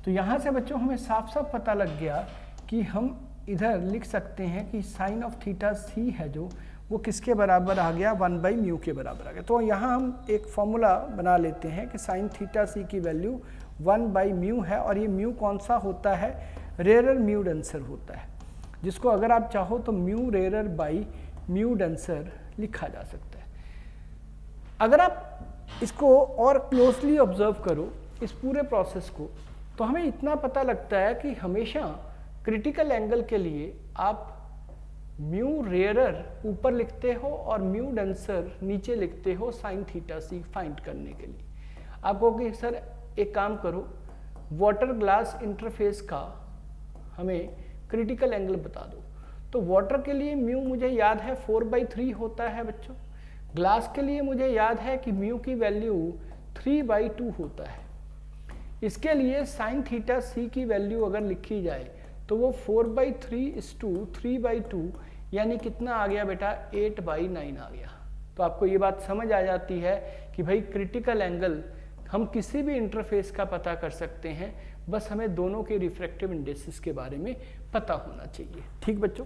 Speaker 1: तो यहाँ से बच्चों हमें साफ साफ पता लग गया कि हम इधर लिख सकते हैं कि साइन ऑफ थीटा सी है जो वो किसके बराबर आ गया, 1/म्यू के बराबर आ गया। तो यहाँ हम एक फॉर्मूला बना लेते हैं कि साइन थीटा सी की वैल्यू 1/म्यू है, और ये म्यू कौन सा होता है, रेयरर म्यू डेंसर होता है, जिसको अगर आप चाहो तो mu rarer by mu denser लिखा जा सकता है। अगर आप इसको और क्लोजली ऑब्जर्व करो इस पूरे प्रोसेस को, तो हमें इतना पता लगता है कि हमेशा क्रिटिकल एंगल के लिए आप म्यू रेयरर ऊपर लिखते हो और म्यू डेंसर नीचे लिखते हो साइन थीटा सी फाइंड करने के लिए। आप कहोगे सर एक काम करो, वाटर ग्लास इंटरफेस का हमें क्रिटिकल एंगल बता दो। तो वाटर के लिए म्यू मुझे याद है 4/3 होता है बच्चों, ग्लास के लिए मुझे याद है कि म्यू की वैल्यू 3/2 होता है। इसके लिए साइन थीटा सी की वैल्यू अगर लिखी जाए तो वो 4/3:3/2 यानी कितना आ गया बेटा, 8/9 आ गया। तो आपको ये बात समझ आ जाती है कि भाई क्रिटिकल एंगल हम किसी भी इंटरफेस का पता कर सकते हैं, बस हमें दोनों के रिफ्रैक्टिव इंडेक्सेस के बारे में पता होना चाहिए। ठीक बच्चों,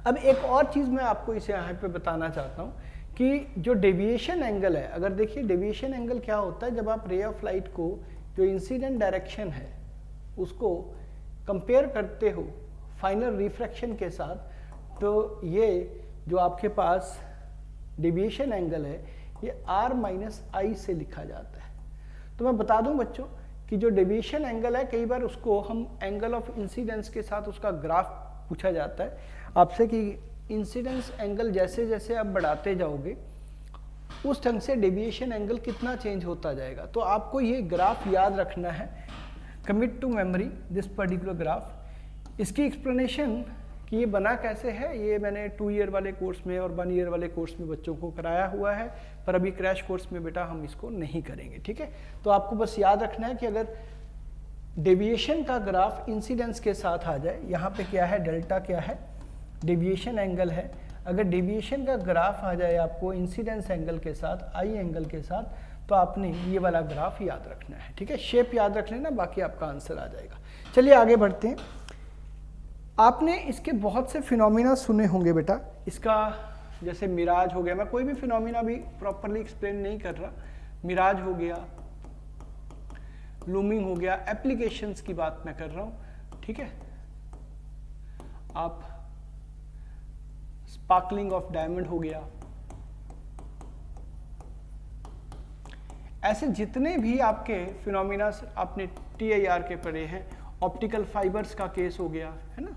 Speaker 1: अब एक और चीज़ मैं आपको इसे यहाँ पे बताना चाहता हूँ कि जो डेविएशन एंगल है, अगर देखिए डेविएशन एंगल क्या होता है, जब आप रे ऑफ लाइट को जो इंसिडेंट डायरेक्शन है उसको कंपेयर करते हो फाइनल रिफ्रैक्शन के साथ, तो ये जो आपके पास डेविएशन एंगल है ये r-i से लिखा जाता है। तो मैं बता दूं बच्चों कि जो डेविएशन एंगल है कई बार उसको हम एंगल ऑफ इंसिडेंस के साथ उसका ग्राफ पूछा जाता है आपसे कि इंसिडेंस एंगल जैसे जैसे आप बढ़ाते जाओगे उस ढंग से डेविएशन एंगल कितना चेंज होता जाएगा। तो आपको ये ग्राफ याद रखना है, commit to memory this particular graph. इसकी एक्सप्लेनेशन कि ये बना कैसे है ये मैंने 2 ईयर वाले कोर्स में और 1 ईयर वाले कोर्स में बच्चों को कराया हुआ है, पर अभी क्रैश कोर्स में बेटा हम इसको नहीं करेंगे। ठीक है, तो आपको बस याद रखना है कि अगर डेविएशन का ग्राफ इंसिडेंस के साथ आ जाए, यहाँ पे क्या है, डेल्टा क्या है, डेविएशन एंगल है, अगर डेविएशन का ग्राफ आ जाए आपको इंसिडेंस एंगल के साथ, आई एंगल के साथ, तो आपने ये वाला ग्राफ याद रखना है। ठीक है, शेप याद रख लेना, बाकी आपका आंसर आ जाएगा। चलिए आगे बढ़ते हैं। आपने इसके बहुत से फिनोमिना सुने होंगे बेटा, इसका जैसे मिराज हो गया, मैं कोई भी फिनोमिना भी प्रॉपरली एक्सप्लेन नहीं कर रहा, मिराज हो गया, लूमिंग हो गया, एप्लीकेशंस की बात मैं कर रहा हूं। ठीक है, आप स्पार्कलिंग ऑफ डायमंड हो गया, ऐसे जितने भी आपके फिनोमिना आपने TIR के पढ़े हैं, ऑप्टिकल फाइबर्स का केस हो गया है ना,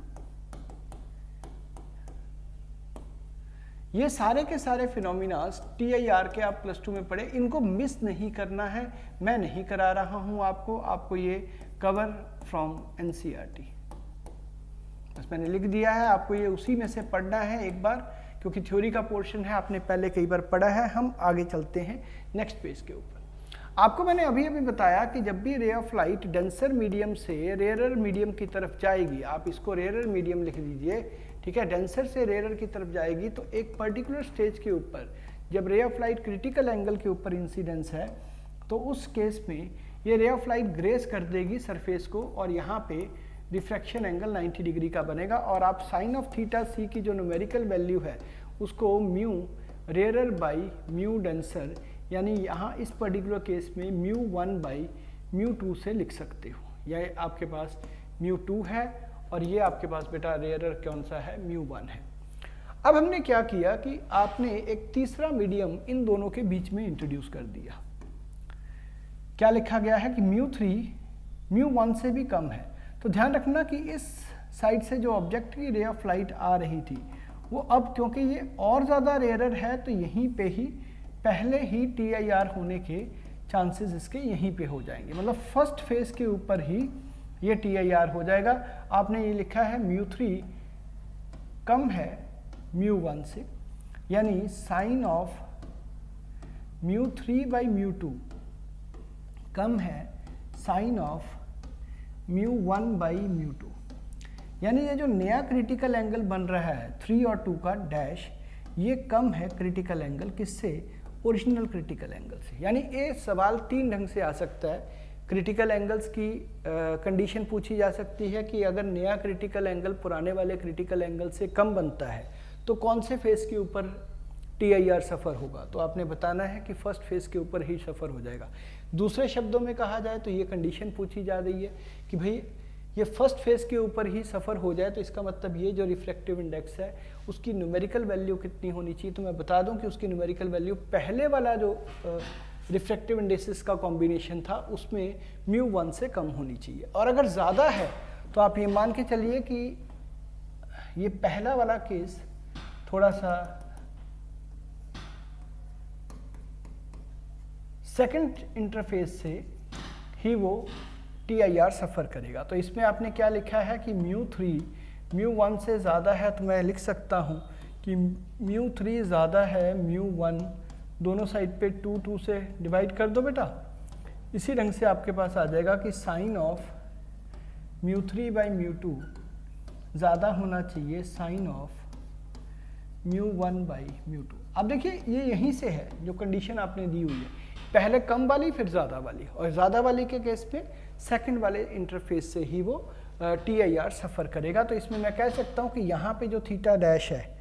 Speaker 1: ये सारे के सारे फिनोमिनास TIR के आप +2 में पढ़े, इनको मिस नहीं करना है, मैं नहीं करा रहा हूं आपको ये कवर फ्रॉम NCERT बस मैंने लिख दिया है, आपको ये उसी में से पढ़ना है एक बार, क्योंकि थ्योरी का पोर्शन है, आपने पहले कई बार पढ़ा है। हम आगे चलते हैं नेक्स्ट पेज के ऊपर। आपको मैंने अभी बताया कि जब भी ray of light denser medium से रेयरर मीडियम की तरफ जाएगी, आप इसको रेयरर मीडियम लिख दीजिए, ठीक है, डेंसर से रेयर की तरफ जाएगी तो एक पर्टिकुलर स्टेज के ऊपर जब ray of light critical angle के ऊपर इंसिडेंस है तो उस केस में ये रे ऑफ लाइट ग्रेस कर देगी सरफेस को और यहाँ पे रिफ्रैक्शन एंगल 90 डिग्री का बनेगा और आप साइन ऑफ थीटा सी की जो न्यूमेरिकल वैल्यू है उसको mu rarer by mu denser यानी यहाँ इस पर्टिकुलर केस में म्यू 1 बाई म्यू 2 से लिख सकते हो। यह आपके पास म्यू 2 है और ये आपके पास बेटा रेयरर कौन सा है, म्यू 1 है। अब हमने क्या किया कि आपने एक तीसरा मीडियम इन दोनों के बीच में इंट्रोड्यूस कर दिया। क्या लिखा गया है कि म्यू 3 म्यू 1 से भी कम है। तो ध्यान रखना कि इस साइड से जो ऑब्जेक्ट की रे ऑफ लाइट आ रही थी वो अब क्योंकि ये और ज़्यादा रेयरर है तो यहीं पे ही पहले ही TIR होने के चांसेस इसके यहीं पे हो जाएंगे, मतलब फर्स्ट फेज के ऊपर ही ये TIR हो जाएगा। आपने ये लिखा है म्यू 3 कम है म्यू 1 से, यानी sine of mu 3 by mu 2 कम है sine of mu 1 by mu 2, यानी ये जो नया क्रिटिकल एंगल बन रहा है 3 और 2 का डैश, ये कम है क्रिटिकल एंगल किससे, ओरिजिनल क्रिटिकल एंगल से। यानी ये सवाल 3 ढंग से आ सकता है। क्रिटिकल एंगल्स की कंडीशन पूछी जा सकती है कि अगर नया क्रिटिकल एंगल पुराने वाले क्रिटिकल एंगल से कम बनता है तो कौन से फेस के ऊपर TIR सफ़र होगा, तो आपने बताना है कि फर्स्ट फेस के ऊपर ही सफ़र हो जाएगा। दूसरे शब्दों में कहा जाए तो ये कंडीशन पूछी जा रही है कि भाई ये फर्स्ट फेस के ऊपर ही सफ़र हो जाए, तो इसका मतलब ये जो रिफ्रैक्टिव इंडेक्स है उसकी न्यूमेरिकल वैल्यू कितनी होनी चाहिए। तो मैं बता दूं कि उसकी न्यूमेरिकल वैल्यू पहले वाला जो रिफ्रैक्टिव इंडेक्सेस का कॉम्बिनेशन था उसमें म्यू 1 से कम होनी चाहिए, और अगर ज़्यादा है तो आप ये मान के चलिए कि ये पहला वाला केस थोड़ा सा सेकंड इंटरफेस से ही वो TIR सफ़र करेगा। तो इसमें आपने क्या लिखा है कि म्यू 3 म्यू 1 से ज़्यादा है, तो मैं लिख सकता हूँ कि म्यू 3 ज़्यादा है म्यू 1, दोनों साइड पे 2 से डिवाइड कर दो बेटा। इसी ढंग से आपके पास आ जाएगा कि sine of mu 3 by mu 2 ज़्यादा होना चाहिए sine of mu 1 by mu 2। अब देखिए ये यहीं से है जो कंडीशन आपने दी हुई है, पहले कम वाली फिर ज़्यादा वाली, और ज़्यादा वाली के केस पे सेकंड वाले इंटरफेस से ही वो TIR सफ़र करेगा। तो इसमें मैं कह सकता हूँ कि यहाँ पे जो थीटा डैश है,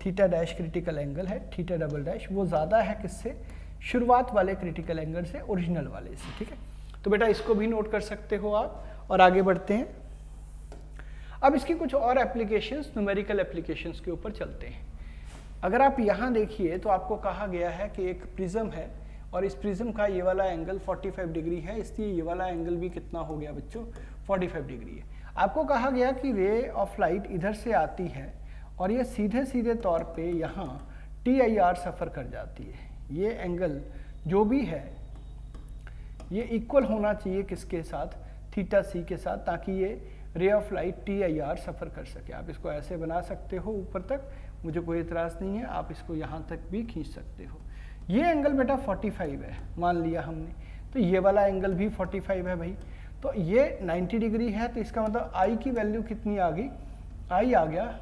Speaker 1: थीटा डैश क्रिटिकल एंगल है, थीटा डबल डैश वो ज़्यादा है किससे, शुरुआत वाले क्रिटिकल एंगल से, ओरिजिनल वाले से। ठीक है, तो बेटा इसको भी नोट कर सकते हो आप, और आगे बढ़ते हैं। अब इसकी कुछ और एप्लीकेशंस, न्यूमेरिकल एप्लीकेशंस के ऊपर चलते हैं। अगर आप यहाँ देखिए तो आपको कहा गया है कि एक प्रिज्म है और इस प्रिज्म का ये वाला एंगल 45 डिग्री है, इसलिए ये वाला एंगल भी कितना हो गया बच्चों, 45 डिग्री है। आपको कहा गया कि रे ऑफ लाइट इधर से आती है और ये सीधे सीधे तौर पे यहाँ TIR सफ़र कर जाती है। ये एंगल जो भी है ये इक्वल होना चाहिए किसके साथ, थीटा सी के साथ, ताकि ये रे ऑफ लाइट TIR सफ़र कर सके। आप इसको ऐसे बना सकते हो ऊपर तक, मुझे कोई इतराज़ नहीं है, आप इसको यहाँ तक भी खींच सकते हो। ये एंगल बेटा 45 है मान लिया हमने, तो ये वाला एंगल भी 45 है भाई, तो ये 90 डिग्री है, तो इसका मतलब I की वैल्यू कितनी आ गई, I आ गया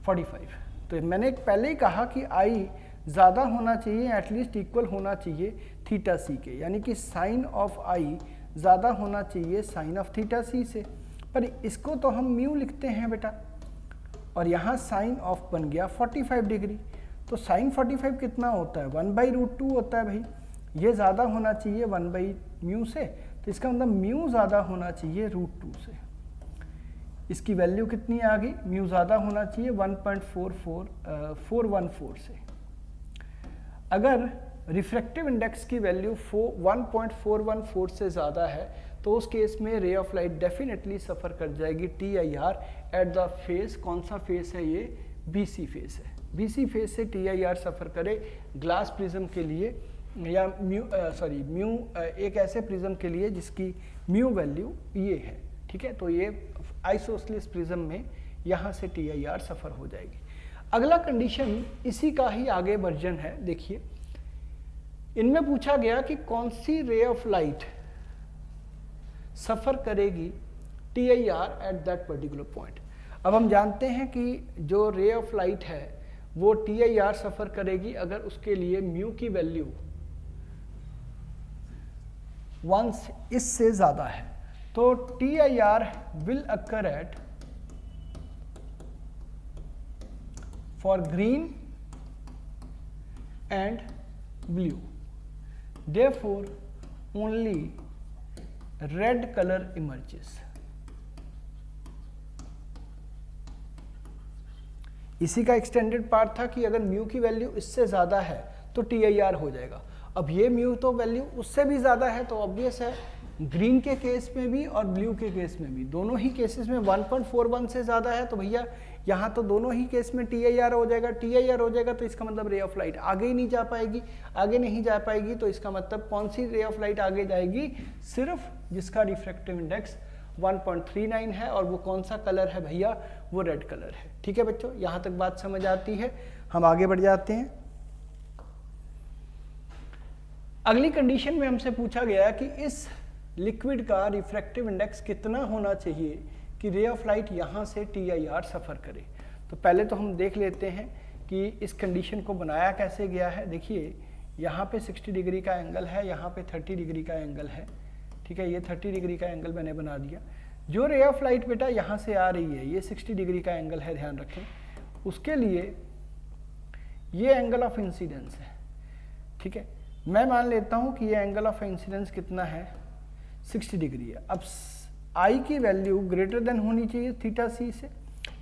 Speaker 1: 45। तो मैंने पहले ही कहा कि I ज़्यादा होना चाहिए, एटलीस्ट इक्वल होना चाहिए थीटा सी के, यानी कि साइन ऑफ I ज़्यादा होना चाहिए साइन ऑफ थीटा सी से, पर इसको तो हम म्यू लिखते हैं बेटा, और यहाँ साइन ऑफ बन गया 45 डिग्री। तो साइन 45 कितना होता है, 1/√2 होता है भाई, ये ज़्यादा होना चाहिए 1/μ से, तो इसका मतलब म्यू ज़्यादा होना चाहिए √2 से। इसकी वैल्यू कितनी आ गई, म्यू ज़्यादा होना चाहिए 1.414 से। अगर रिफ्रैक्टिव इंडेक्स की वैल्यू 1.414 से ज़्यादा है तो उस केस में रे ऑफ लाइट डेफिनेटली सफ़र कर जाएगी TIR एट द फेस। कौन सा फेस है ये, BC फेस है। BC फेस से TIR सफ़र करे ग्लास प्रिज्म के लिए, या म्यू एक ऐसे प्रिज्म के लिए जिसकी म्यू वैल्यू ये है। ठीक है, तो ये आइसोसेलेस प्रिज्म में यहाँ से TIR सफ़र हो जाएगी। अगला कंडीशन इसी का ही आगे वर्जन है। देखिए इनमें पूछा गया कि कौन सी रे ऑफ लाइट सफ़र करेगी TIR at that particular point. अब हम जानते हैं कि जो रे ऑफ लाइट है वो TIR सफ़र करेगी अगर उसके लिए म्यू की वैल्यू 1 इससे ज़्यादा है। तो TIR will occur at for green and blue, therefore only red color emerges। इसी का एक्सटेंडेड पार्ट था कि अगर म्यू की वैल्यू इससे ज़्यादा है तो TIR हो जाएगा। अब ये म्यू तो वैल्यू उससे भी ज़्यादा है, तो ऑब्वियस है ग्रीन के केस में भी और ब्लू के केस में भी, दोनों ही केसेस में 1.41 से ज़्यादा है, तो भैया यहाँ तो दोनों ही केस में TIR हो जाएगा। TIR हो जाएगा तो इसका मतलब रे ऑफ लाइट आगे ही नहीं जा पाएगी। आगे नहीं जा पाएगी तो इसका मतलब कौन सी रे ऑफ लाइट आगे जाएगी? सिर्फ जिसका रिफ्रैक्टिव इंडेक्स 1.39 है, और वो कौन सा कलर है भैया? वो रेड कलर है। ठीक है बच्चों, यहाँ तक बात समझ आती है। हम आगे बढ़ जाते हैं। अगली कंडीशन में हमसे पूछा गया कि इस लिक्विड का रिफ्रैक्टिव इंडेक्स कितना होना चाहिए कि रे ऑफ लाइट यहाँ से TIR सफ़र करे। तो पहले तो हम देख लेते हैं कि इस कंडीशन को बनाया कैसे गया है। देखिए यहाँ पे 60 डिग्री का एंगल है, यहाँ पे 30 डिग्री का एंगल है। ठीक है, ये 30 डिग्री का एंगल मैंने बना दिया। जो रे ऑफ लाइट बेटा यहाँ से आ रही है, ये 60 डिग्री का एंगल है, ध्यान रखें। उसके लिए ये एंगल ऑफ इंसिडेंस है। ठीक है, मैं मान लेता हूँ कि ये एंगल ऑफ इंसिडेंस कितना है? 60 डिग्री है। अब आई की वैल्यू ग्रेटर देन होनी चाहिए थीटा सी से,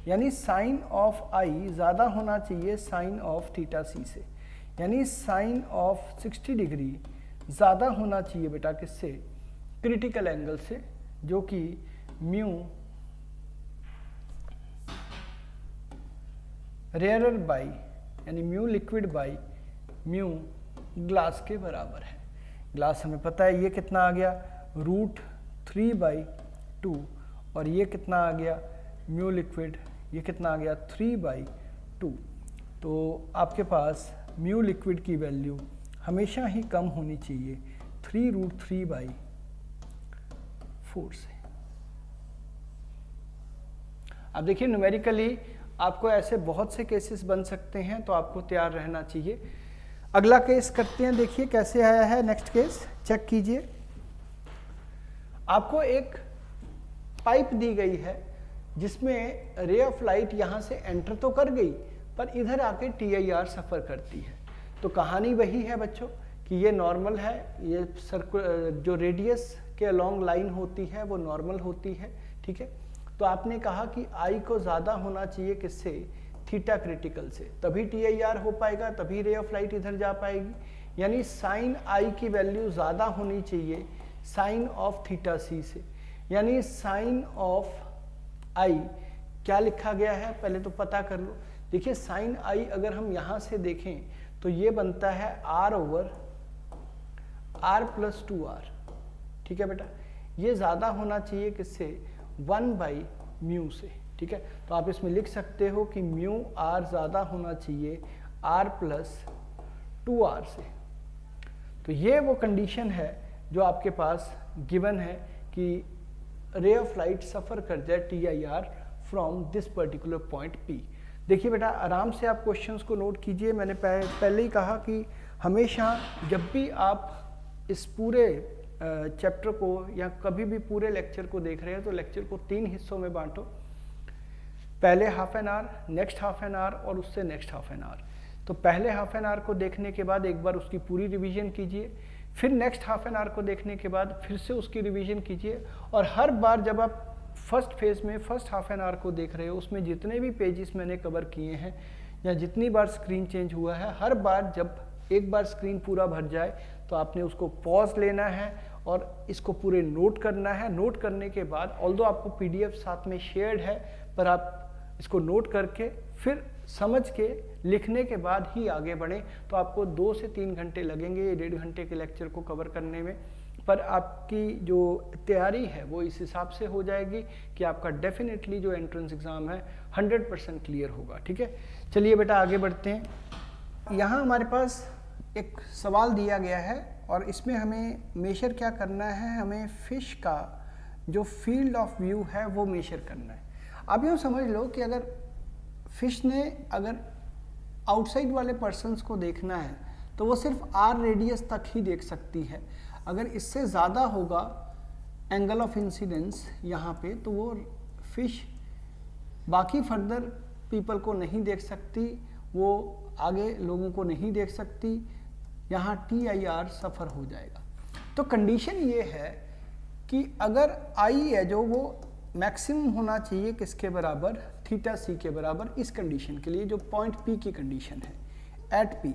Speaker 1: यानी साइन ऑफ आई ज़्यादा होना चाहिए साइन ऑफ थीटा सी से, यानी साइन ऑफ 60 डिग्री ज़्यादा होना चाहिए बेटा किससे? क्रिटिकल एंगल से, जो कि म्यू रेयरर बाई, यानी mu liquid by mu glass के बराबर है। ग्लास हमें पता है ये कितना आ गया? √3/2, और ये कितना आ गया? म्यू लिक्विड, ये कितना आ गया? 3/2। तो आपके पास म्यू लिक्विड की वैल्यू हमेशा ही कम होनी चाहिए 3√3/4 से। अब देखिए न्यूमेरिकली आपको ऐसे बहुत से केसेस बन सकते हैं, तो आपको तैयार रहना चाहिए। अगला केस करते हैं, देखिए कैसे आया है। नेक्स्ट केस चेक कीजिए। आपको एक पाइप दी गई है जिसमें रे ऑफ लाइट यहाँ से एंटर तो कर गई, पर इधर आके TIR सफ़र करती है। तो कहानी वही है बच्चों कि ये नॉर्मल है, ये जो रेडियस के अलॉन्ग लाइन होती है वो नॉर्मल होती है। ठीक है, तो आपने कहा कि आई को ज़्यादा होना चाहिए किससे? थीटा क्रिटिकल से, तभी TIR हो पाएगा, तभी रे ऑफ लाइट इधर जा पाएगी। यानी साइन आई की वैल्यू ज़्यादा होनी चाहिए साइन ऑफ थीटा सी से, यानी साइन ऑफ आई क्या लिखा गया है पहले तो पता कर लो। देखिए साइन आई अगर हम यहाँ से देखें तो ये बनता है R/R+2R। ठीक है बेटा, ये ज़्यादा होना चाहिए किससे? 1/μ से। ठीक है, तो आप इसमें लिख सकते हो कि म्यू R ज़्यादा होना चाहिए R+2R से। तो ये वो कंडीशन है जो आपके पास गिवन है कि रे ऑफ लाइट सफ़र कर जाए TIR from this particular point P। देखिए बेटा आराम से आप क्वेश्चंस को नोट कीजिए। मैंने पहले ही कहा कि हमेशा जब भी आप इस पूरे चैप्टर को या कभी भी पूरे लेक्चर को देख रहे हैं तो लेक्चर को 3 हिस्सों में बांटो। पहले half an hour, next half an hour और उससे नेक्स्ट हाफ एन आवर। तो पहले हाफ एन आवर को देखने के बाद एक बार उसकी पूरी रिवीजन कीजिए, फिर नेक्स्ट हाफ एन आवर को देखने के बाद फिर से उसकी रिवीजन कीजिए, और हर बार जब आप फर्स्ट फेज में फर्स्ट हाफ एन आवर को देख रहे हो उसमें जितने भी पेजेस मैंने कवर किए हैं या जितनी बार स्क्रीन चेंज हुआ है, हर बार जब एक बार स्क्रीन पूरा भर जाए तो आपने उसको पॉज लेना है और इसको पूरे नोट करना है। नोट करने के बाद ऑल्दो आपको PDF साथ में शेयर्ड है, पर आप इसको नोट करके फिर समझ के लिखने के बाद ही आगे बढ़ें। तो आपको 2 से 3 घंटे लगेंगे 1.5 घंटे के लेक्चर को कवर करने में, पर आपकी जो तैयारी है वो इस हिसाब से हो जाएगी कि आपका डेफिनेटली जो एंट्रेंस एग्ज़ाम है 100% क्लियर होगा। ठीक है, चलिए बेटा आगे बढ़ते हैं। यहाँ हमारे पास एक सवाल दिया गया है और इसमें हमें मेजर क्या करना है, हमें फिश का जो फील्ड ऑफ व्यू है वो मेजर करना है। आप यूँ समझ लो कि अगर फिश ने अगर आउटसाइड वाले पर्सन्स को देखना है तो वो सिर्फ आर रेडियस तक ही देख सकती है। अगर इससे ज़्यादा होगा एंगल ऑफ इंसिडेंस यहाँ पे तो वो फिश बाकी फर्दर पीपल को नहीं देख सकती, वो आगे लोगों को नहीं देख सकती, यहाँ TIR सफ़र हो जाएगा। तो कंडीशन ये है कि अगर आई है जो वो मैक्सिमम होना चाहिए किसके बराबर, थीटा सी के बराबर, इस कंडीशन के लिए जो पॉइंट P की कंडीशन है एट P,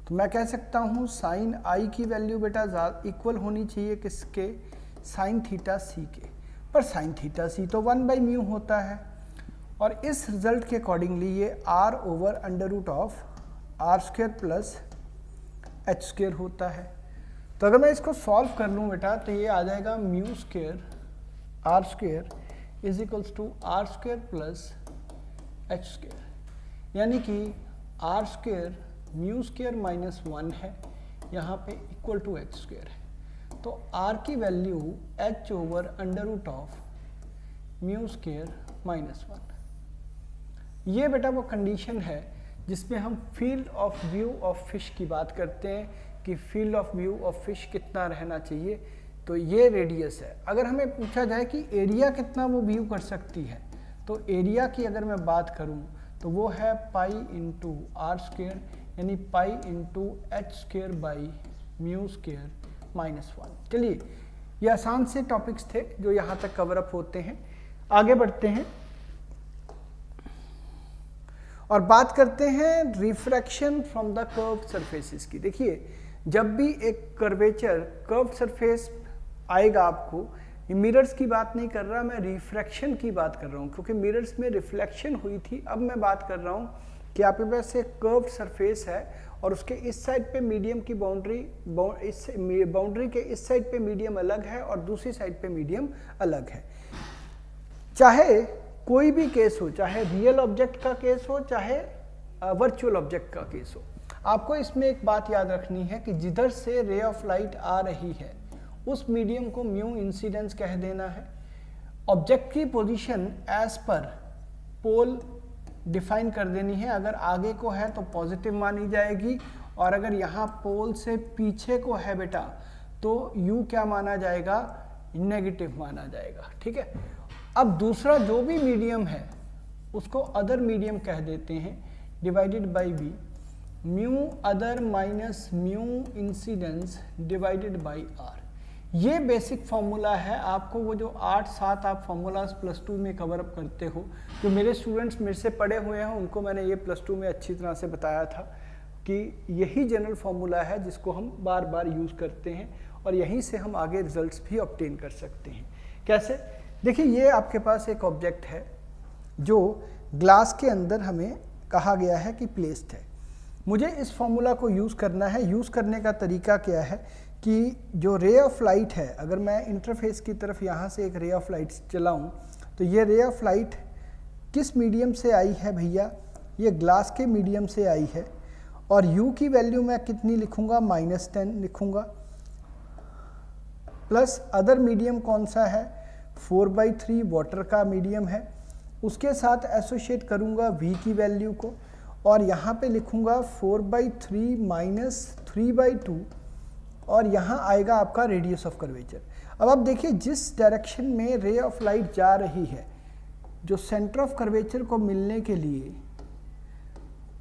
Speaker 1: तो मैं कह सकता हूँ साइन आई की वैल्यू बेटा इक्वल होनी चाहिए किसके, साइन थीटा सी के। पर साइन थीटा सी तो 1/μ होता है और इस रिजल्ट के अकॉर्डिंगली ये r over under root of r² plus h² होता है। तो अगर मैं इसको सॉल्व कर लूँ बेटा तो ये आ जाएगा μ² r² is equals to r² plus h², यानी कि r² μ² माइनस 1 है, यहाँ पे इक्वल टू h² है। तो r की value h over under root of μ² minus 1। ये बेटा वो कंडीशन है जिसमें हम field of view of fish की बात करते हैं कि field of view of fish कितना रहना चाहिए। तो ये रेडियस है। अगर हमें पूछा जाए कि एरिया कितना वो व्यू कर सकती है, तो एरिया की अगर मैं बात करूं तो वो है पाई इंटू r², यानी pi into h² by μ² minus 1। चलिए, ये आसान से टॉपिक्स थे जो यहाँ तक कवर अप होते हैं। आगे बढ़ते हैं और बात करते हैं refraction from the curved surfaces की। देखिए, जब भी एक कर्वेचर कर्व्ड सरफेस आएगा आपको, ये मिरर्स की बात नहीं कर रहा, मैं रिफ्रैक्शन की बात कर रहा हूँ, क्योंकि मिरर्स में रिफ्लेक्शन हुई थी। अब मैं बात कर रहा हूँ कि आपके पास एक कर्व्ड सरफेस है और उसके इस साइड पे मीडियम की बाउंड्री, इस बाउंड्री के इस साइड पे मीडियम अलग है और दूसरी साइड पे मीडियम अलग है। चाहे कोई भी केस हो, चाहे रियल ऑब्जेक्ट का केस हो, चाहे वर्चुअल ऑब्जेक्ट का केस हो, आपको इसमें एक बात याद रखनी है कि जिधर से रे ऑफ लाइट आ रही है उस मीडियम को म्यू इंसिडेंस कह देना है। ऑब्जेक्ट की पोजीशन एज पर पोल डिफाइन कर देनी है। अगर आगे को है तो पॉजिटिव मानी जाएगी और अगर यहाँ पोल से पीछे को है बेटा तो यू क्या माना जाएगा, नेगेटिव माना जाएगा। ठीक है। अब दूसरा जो भी मीडियम है उसको अदर मीडियम कह देते हैं, divided by B, mu other minus mu incidence divided by are. ये बेसिक फॉर्मूला है। आपको वो जो 8-7 आप फॉर्मूलाज +2 में कवर अप करते हो, जो मेरे स्टूडेंट्स मेरे से पढ़े हुए हैं उनको मैंने ये +2 में अच्छी तरह से बताया था कि यही जनरल फॉर्मूला है जिसको हम बार बार यूज़ करते हैं और यहीं से हम आगे रिजल्ट्स भी ऑब्टेन कर सकते हैं। कैसे? देखिए, ये आपके पास एक ऑब्जेक्ट है जो ग्लास के अंदर हमें कहा गया है कि प्लेस्ड है। मुझे इस फॉर्मूला को यूज़ करना है। यूज़ करने का तरीका क्या है कि जो रे ऑफ लाइट है, अगर मैं इंटरफेस की तरफ यहाँ से एक रे ऑफ लाइट चलाऊँ तो ये रे ऑफ लाइट किस मीडियम से आई है भैया, ये ग्लास के मीडियम से आई है और u की वैल्यू मैं कितनी लिखूँगा, -10 लिखूँगा, प्लस अदर मीडियम कौन सा है, 4/3 वाटर का मीडियम है, उसके साथ एसोशिएट करूँगा v की वैल्यू को और यहाँ पे लिखूँगा 4/3 माइनस 3/2 और यहाँ आएगा आपका रेडियस ऑफ कर्वेचर। अब आप देखिए, जिस डायरेक्शन में रे ऑफ लाइट जा रही है, जो सेंटर ऑफ कर्वेचर को मिलने के लिए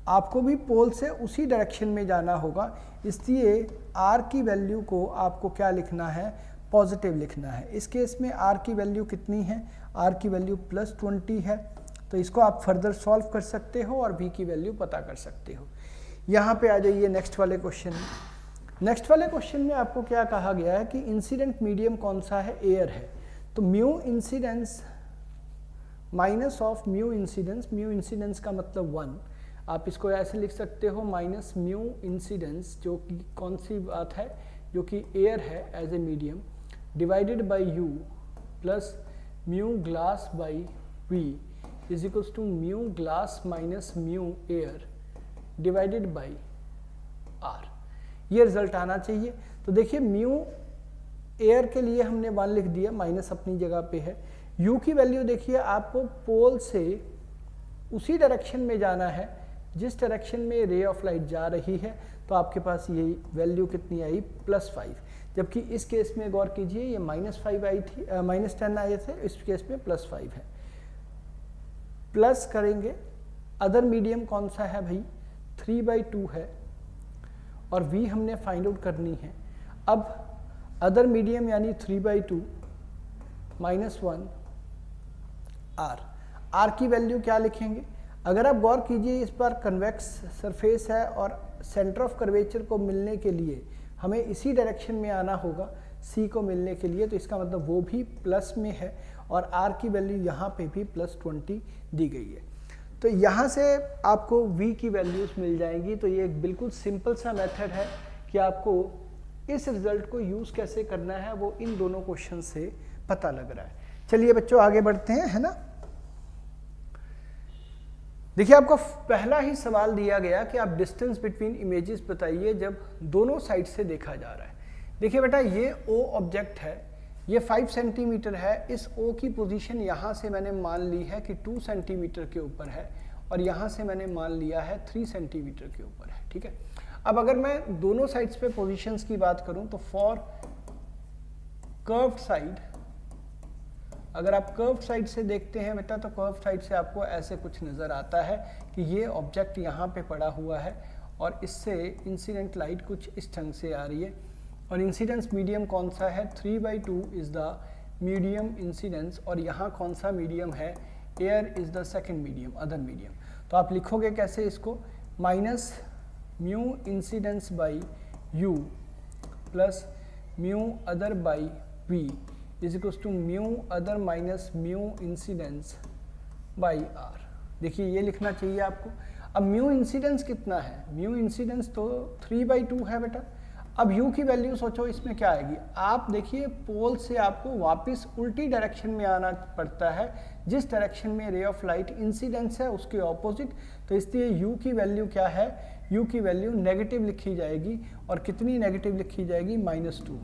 Speaker 1: आपको भी पोल से उसी डायरेक्शन में जाना होगा, इसलिए r की वैल्यू को आपको क्या लिखना है, पॉजिटिव लिखना है। इस केस में r की वैल्यू कितनी है, r की वैल्यू +20 है। तो इसको आप फर्दर सॉल्व कर सकते हो और v की वैल्यू पता कर सकते हो। यहाँ पे आ जाइए नेक्स्ट वाले क्वेश्चन में। नेक्स्ट वाले क्वेश्चन में आपको क्या कहा गया है कि इंसिडेंट मीडियम कौन सा है, एयर है। तो mu incidence minus of mu incidence का मतलब 1, आप इसको ऐसे लिख सकते हो, माइनस म्यू इंसिडेंस, जो कि कौन सी बात है, जो कि एयर है as a medium, divided by you plus mu glass by v is equals to mu glass minus mu air divided by are. ये रिजल्ट आना चाहिए। तो देखिए, म्यू एयर के लिए हमने 1 लिख दिया, माइनस अपनी जगह पे है, u की वैल्यू देखिए आपको पोल से उसी डायरेक्शन में जाना है जिस डायरेक्शन में रे ऑफ लाइट जा रही है, तो आपके पास ये वैल्यू कितनी आई +5, जबकि इस केस में गौर कीजिए ये -5 आई थी, -10 आए थे, इस केस में +5 है। प्लस करेंगे, अदर मीडियम कौन सा है भाई, 3/2 है और v हमने फाइंड आउट करनी है। अब अदर मीडियम यानी 3/2 -1 r की वैल्यू क्या लिखेंगे, अगर आप गौर कीजिए इस बार कन्वेक्स सरफेस है और सेंटर ऑफ कर्वेचर को मिलने के लिए हमें इसी डायरेक्शन में आना होगा c को मिलने के लिए, तो इसका मतलब वो भी प्लस में है और r की वैल्यू यहाँ पे भी +20 दी गई है। तो यहाँ से आपको v की वैल्यूज मिल जाएंगी। तो ये एक बिल्कुल सिंपल सा मेथड है कि आपको इस रिजल्ट को यूज़ कैसे करना है वो इन दोनों क्वेश्चन से पता लग रहा है। चलिए बच्चों आगे बढ़ते हैं, है ना। देखिए आपको पहला ही सवाल दिया गया कि आप डिस्टेंस बिटवीन इमेजेस बताइए जब दोनों साइड से देखा जा रहा है। देखिए बेटा ये O ऑब्जेक्ट है, ये 5 सेंटीमीटर है, इस O की पोजीशन यहाँ से मैंने मान ली है कि 2 सेंटीमीटर के ऊपर है और यहाँ से मैंने मान लिया है 3 सेंटीमीटर के ऊपर है, ठीक है। अब अगर मैं दोनों साइड्स पे पोजीशंस की बात करूँ तो फॉर कर्व्ड साइड, अगर आप कर्व्ड साइड से देखते हैं बेटा तो कर्व्ड साइड से आपको ऐसे कुछ नज़र आता है कि ये ऑब्जेक्ट यहाँ पे पड़ा हुआ है और इससे इंसिडेंट लाइट कुछ इस ढंग से आ रही है और इंसिडेंस मीडियम कौन सा है, 3/2 इज़ द मीडियम इंसिडेंस और यहाँ कौन सा मीडियम है, air is the second medium, other medium. तो आप लिखोगे कैसे इसको, minus mu incidence by you plus mu other by v is equals to mu other minus mu incidence by r. देखिए ये लिखना चाहिए आपको। अब म्यू इंसिडेंस कितना है, म्यू इंसिडेंस तो 3/2 है बेटा। अब u की वैल्यू सोचो इसमें क्या आएगी, आप देखिए पोल से आपको वापस उल्टी डायरेक्शन में आना पड़ता है, जिस डायरेक्शन में रे ऑफ लाइट इंसिडेंस है उसके ऑपोजिट। तो इसलिए u की वैल्यू क्या है, u की वैल्यू नेगेटिव लिखी जाएगी और कितनी नेगेटिव लिखी जाएगी, -2।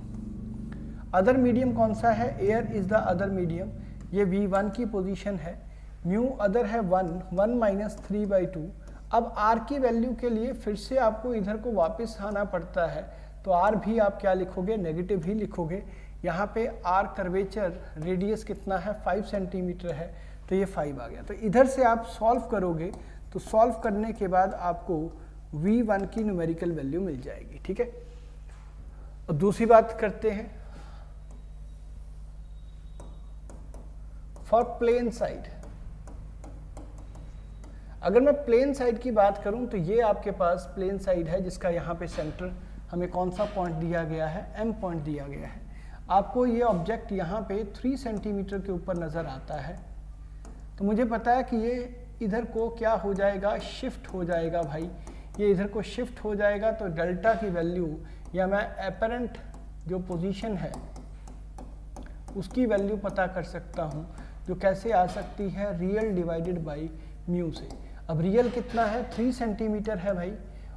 Speaker 1: अदर मीडियम कौन सा है, air is the other medium, ये v1 की पोजीशन है, म्यू अदर है 1 माइनस 3/2। अब r की वैल्यू के लिए फिर से आपको इधर को वापस आना पड़ता है, तो r भी आप क्या लिखोगे, नेगेटिव ही लिखोगे। यहाँ पे r कर्वेचर रेडियस कितना है, 5 सेंटीमीटर है, तो ये 5 आ गया। तो इधर से आप सॉल्व करोगे तो सॉल्व करने के बाद आपको v1 की न्यूमेरिकल वैल्यू मिल जाएगी, ठीक है। और दूसरी बात करते हैं, फॉर प्लेन साइड, अगर मैं प्लेन साइड की बात करूं तो ये आपके पास प्लेन साइड है जिसका यहाँ पे सेंटर हमें कौन सा पॉइंट दिया गया है, m पॉइंट दिया गया है। आपको ये ऑब्जेक्ट यहाँ पे 3 सेंटीमीटर के ऊपर नज़र आता है, तो मुझे पता है कि ये इधर को क्या हो जाएगा, शिफ्ट हो जाएगा भाई। ये इधर को शिफ्ट हो जाएगा तो डेल्टा की वैल्यू या मैं एपरेंट जो पोजीशन है उसकी वैल्यू पता कर सकता हूँ, जो कैसे आ सकती है, रियल डिवाइडेड बाई म्यू से। अब रियल कितना है, 3 सेंटीमीटर है भाई,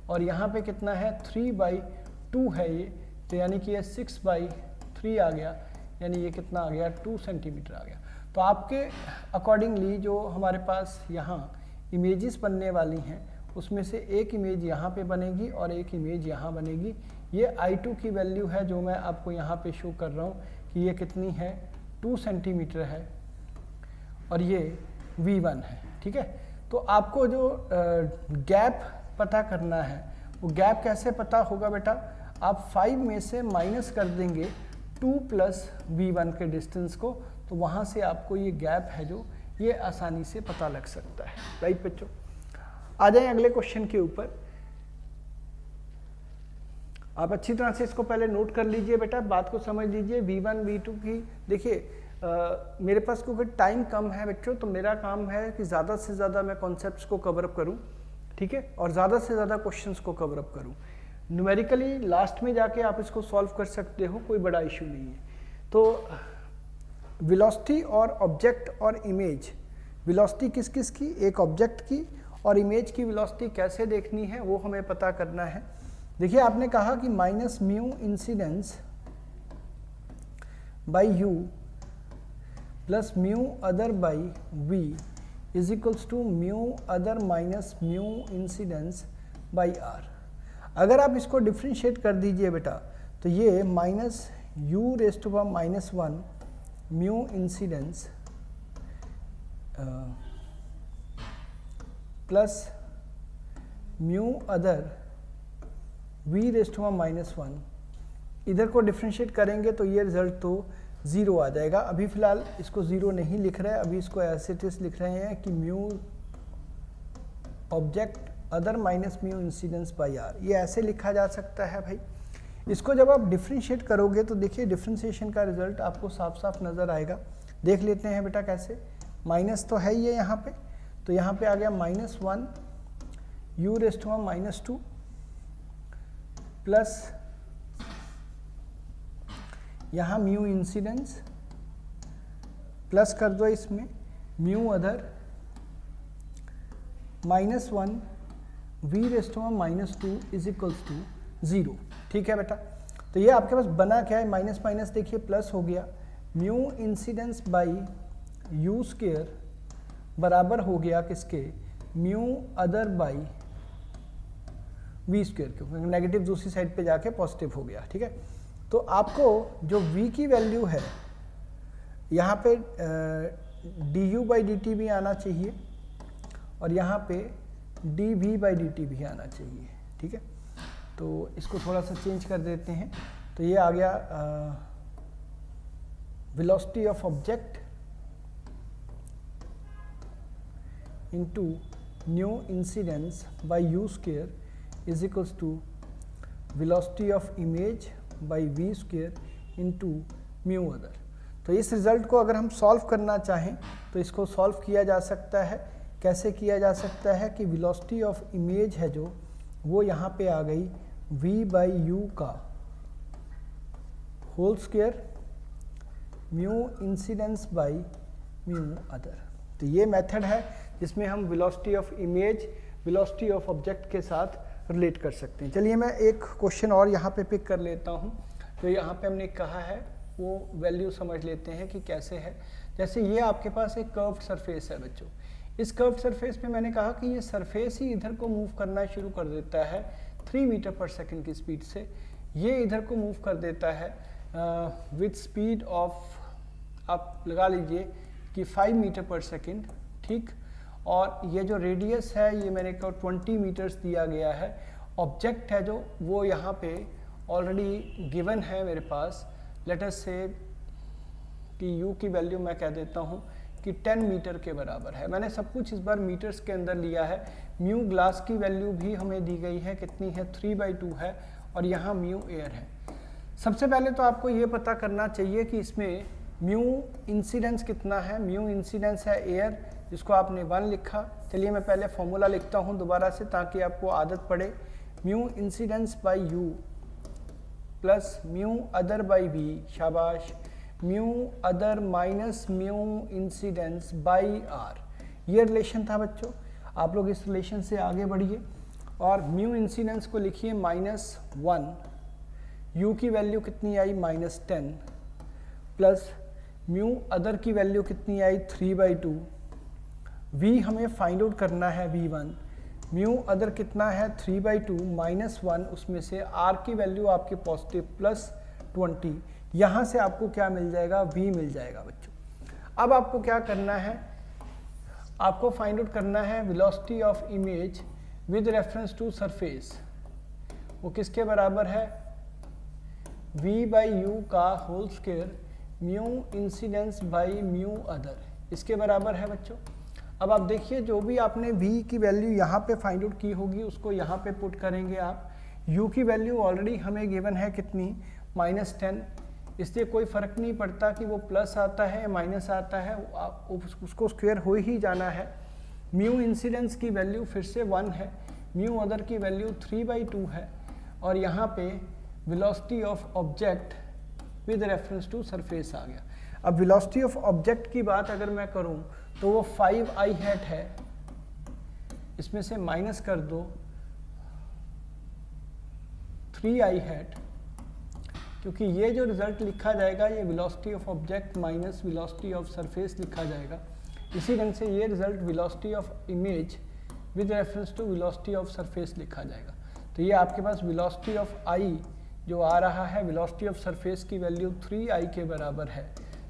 Speaker 1: और यहाँ पे कितना है, 3/2 है ये, तो यानी कि ये 6/3 आ गया, यानी ये कितना आ गया, 2 सेंटीमीटर आ गया। तो आपके अकॉर्डिंगली जो हमारे पास यहाँ इमेजेस बनने वाली हैं उसमें से एक इमेज यहाँ पे बनेगी और एक इमेज यहाँ बनेगी। ये I2 की वैल्यू है जो मैं आपको यहाँ पे शो कर रहा हूँ कि ये कितनी है, 2 सेंटीमीटर है और ये V1 है, ठीक है। तो आपको जो गैप पता करना है वो गैप कैसे पता होगा बेटा, आप 5 में से माइनस कर देंगे 2 प्लस V1 के डिस्टेंस को, तो वहाँ से आपको ये गैप है जो ये आसानी से पता लग सकता है, राइट बच्चों। आ जाएं अगले क्वेश्चन के ऊपर। आप अच्छी तरह से इसको पहले नोट कर लीजिए बेटा, बात को समझ लीजिए। V1 V2 की देखिए मेरे पास क्योंकि टाइम कम है बच्चों, तो मेरा काम है कि ज़्यादा से ज़्यादा मैं कॉन्सेप्ट्स को कवर अप करूँ, ठीक है, और ज़्यादा से ज़्यादा क्वेश्चंस को कवर अप करूँ। न्यूमेरिकली लास्ट में जाके आप इसको सॉल्व कर सकते हो, कोई बड़ा इशू नहीं है। तो वेलोसिटी और ऑब्जेक्ट और इमेज, वेलोसिटी किस किस की, एक ऑब्जेक्ट की, और इमेज की वेलोसिटी कैसे देखनी है वो हमें पता करना है। देखिए आपने कहा कि minus mu incidence by you plus mu other by v is equals to mu other minus mu incidence by r. अगर आप इसको डिफ्रेंशिएट कर दीजिए बेटा तो ये minus u raise to power minus one mu incidence plus mu other v raise to power minus one, इधर को डिफ्रेंशिएट करेंगे तो ये रिजल्ट तो ज़ीरो आ जाएगा। अभी फ़िलहाल इसको ज़ीरो नहीं लिख रहे हैं, अभी इसको एज इट इज लिख रहे हैं कि mu object other minus mu incidence by are, ये ऐसे लिखा जा सकता है भाई। इसको जब आप डिफ्रेंशिएट करोगे तो देखिए डिफ्रेंशिएशन का रिजल्ट आपको साफ साफ नज़र आएगा। देख लेते हैं बेटा कैसे। माइनस तो है ही है यहाँ पे, तो यहाँ पे आ गया minus one u raise to minus two plus यहाँ म्यू इंसिडेंस प्लस कर दो इसमें mu other minus one v raise to minus two is equals to zero. ठीक है बेटा, तो ये आपके पास बना क्या है, माइनस माइनस देखिए प्लस हो गया, mu incidence by u square बराबर हो गया किसके, mu other by v square के, क्योंकि नेगेटिव दूसरी साइड पे जाके पॉजिटिव हो गया। ठीक है, तो आपको जो v की वैल्यू है यहाँ पे d u by d t भी आना चाहिए और यहाँ पे d v by d t भी आना चाहिए। ठीक है, तो इसको थोड़ा सा चेंज कर देते हैं, तो ये आ गया velocity of object into mu incidence by u square is equals to velocity of image by v square into mu other. तो इस रिज़ल्ट को अगर हम सॉल्व करना चाहें तो इसको सॉल्व किया जा सकता है। कैसे किया जा सकता है कि वेलोसिटी ऑफ इमेज है जो वो यहाँ पे आ गई v बाई यू का whole square mu incidence by mu other. तो ये मेथड है जिसमें हम velocity of image velocity of object के साथ रिलेट कर सकते हैं। चलिए मैं एक क्वेश्चन और यहाँ पे पिक कर लेता हूँ। जो यहाँ पे हमने कहा है वो वैल्यू समझ लेते हैं कि कैसे है। जैसे ये आपके पास एक कर्व्ड सरफेस है बच्चों, इस कर्व्ड सरफेस पे मैंने कहा कि ये सरफेस ही इधर को मूव करना शुरू कर देता है 3 मीटर पर सेकंड की स्पीड से, ये इधर को मूव कर देता है विद स्पीड ऑफ आप लगा लीजिए कि 5 मीटर पर सेकंड। ठीक, और ये जो रेडियस है ये मैंने कहा 20 मीटर्स दिया गया है। ऑब्जेक्ट है जो वो यहाँ पे ऑलरेडी गिवन है मेरे पास, लेट अस से कि u की वैल्यू मैं कह देता हूँ कि 10 मीटर के बराबर है। मैंने सब कुछ इस बार मीटर्स के अंदर लिया है। म्यू ग्लास की वैल्यू भी हमें दी गई है, कितनी है 3/2 है, और यहाँ म्यू एयर है। सबसे पहले तो आपको ये पता करना चाहिए कि इसमें म्यू इंसिडेंस कितना है। म्यू इंसिडेंस है एयर, जिसको आपने 1 लिखा। चलिए मैं पहले फॉर्मूला लिखता हूँ दोबारा से ताकि आपको आदत पड़े। Mu incidence by you plus mu other by V, शाबाश, mu other minus mu incidence by are, ये रिलेशन था बच्चों। आप लोग इस रिलेशन से आगे बढ़िए और म्यू इंसिडेंस को लिखिए -1, यू की वैल्यू कितनी आई -10, प्लस म्यू अदर की वैल्यू कितनी आई 3/2, वी हमें फाइंड आउट करना है v1, म्यू अदर कितना है 3/2 -1, उसमें से r की वैल्यू आपके पॉजिटिव +20, यहाँ से आपको क्या मिल जाएगा, v मिल जाएगा बच्चों। अब आपको क्या करना है, आपको फाइंड आउट करना है velocity of image with reference to surface. वो किसके बराबर है, v बाई यू का whole square mu incidence by mu other, इसके बराबर है बच्चों। अब आप देखिए जो भी आपने v की वैल्यू यहाँ पे फाइंड आउट की होगी उसको यहाँ पे पुट करेंगे आप। u की वैल्यू ऑलरेडी हमें गिवन है कितनी, -10, इसलिए कोई फ़र्क नहीं पड़ता कि वो प्लस आता है या माइनस आता है, उसको स्क्वायर हो ही जाना है। म्यू इंसिडेंस की वैल्यू फिर से 1 है, म्यू अदर की वैल्यू 3/2 है, और यहाँ पे velocity of object with reference to surface आ गया। अब वेलोसिटी ऑफ ऑब्जेक्ट की बात अगर मैं करूँ तो वो 5i हैट है, इसमें से माइनस कर दो 3i हैट, क्योंकि ये जो रिजल्ट लिखा जाएगा ये velocity of object minus velocity of surface लिखा जाएगा। इसी ढंग से ये result velocity of image with reference to velocity of surface लिखा जाएगा। तो ये आपके पास वेलोसिटी ऑफ आई जो आ रहा है, वेलोसिटी ऑफ सरफेस की वैल्यू 3i के बराबर है।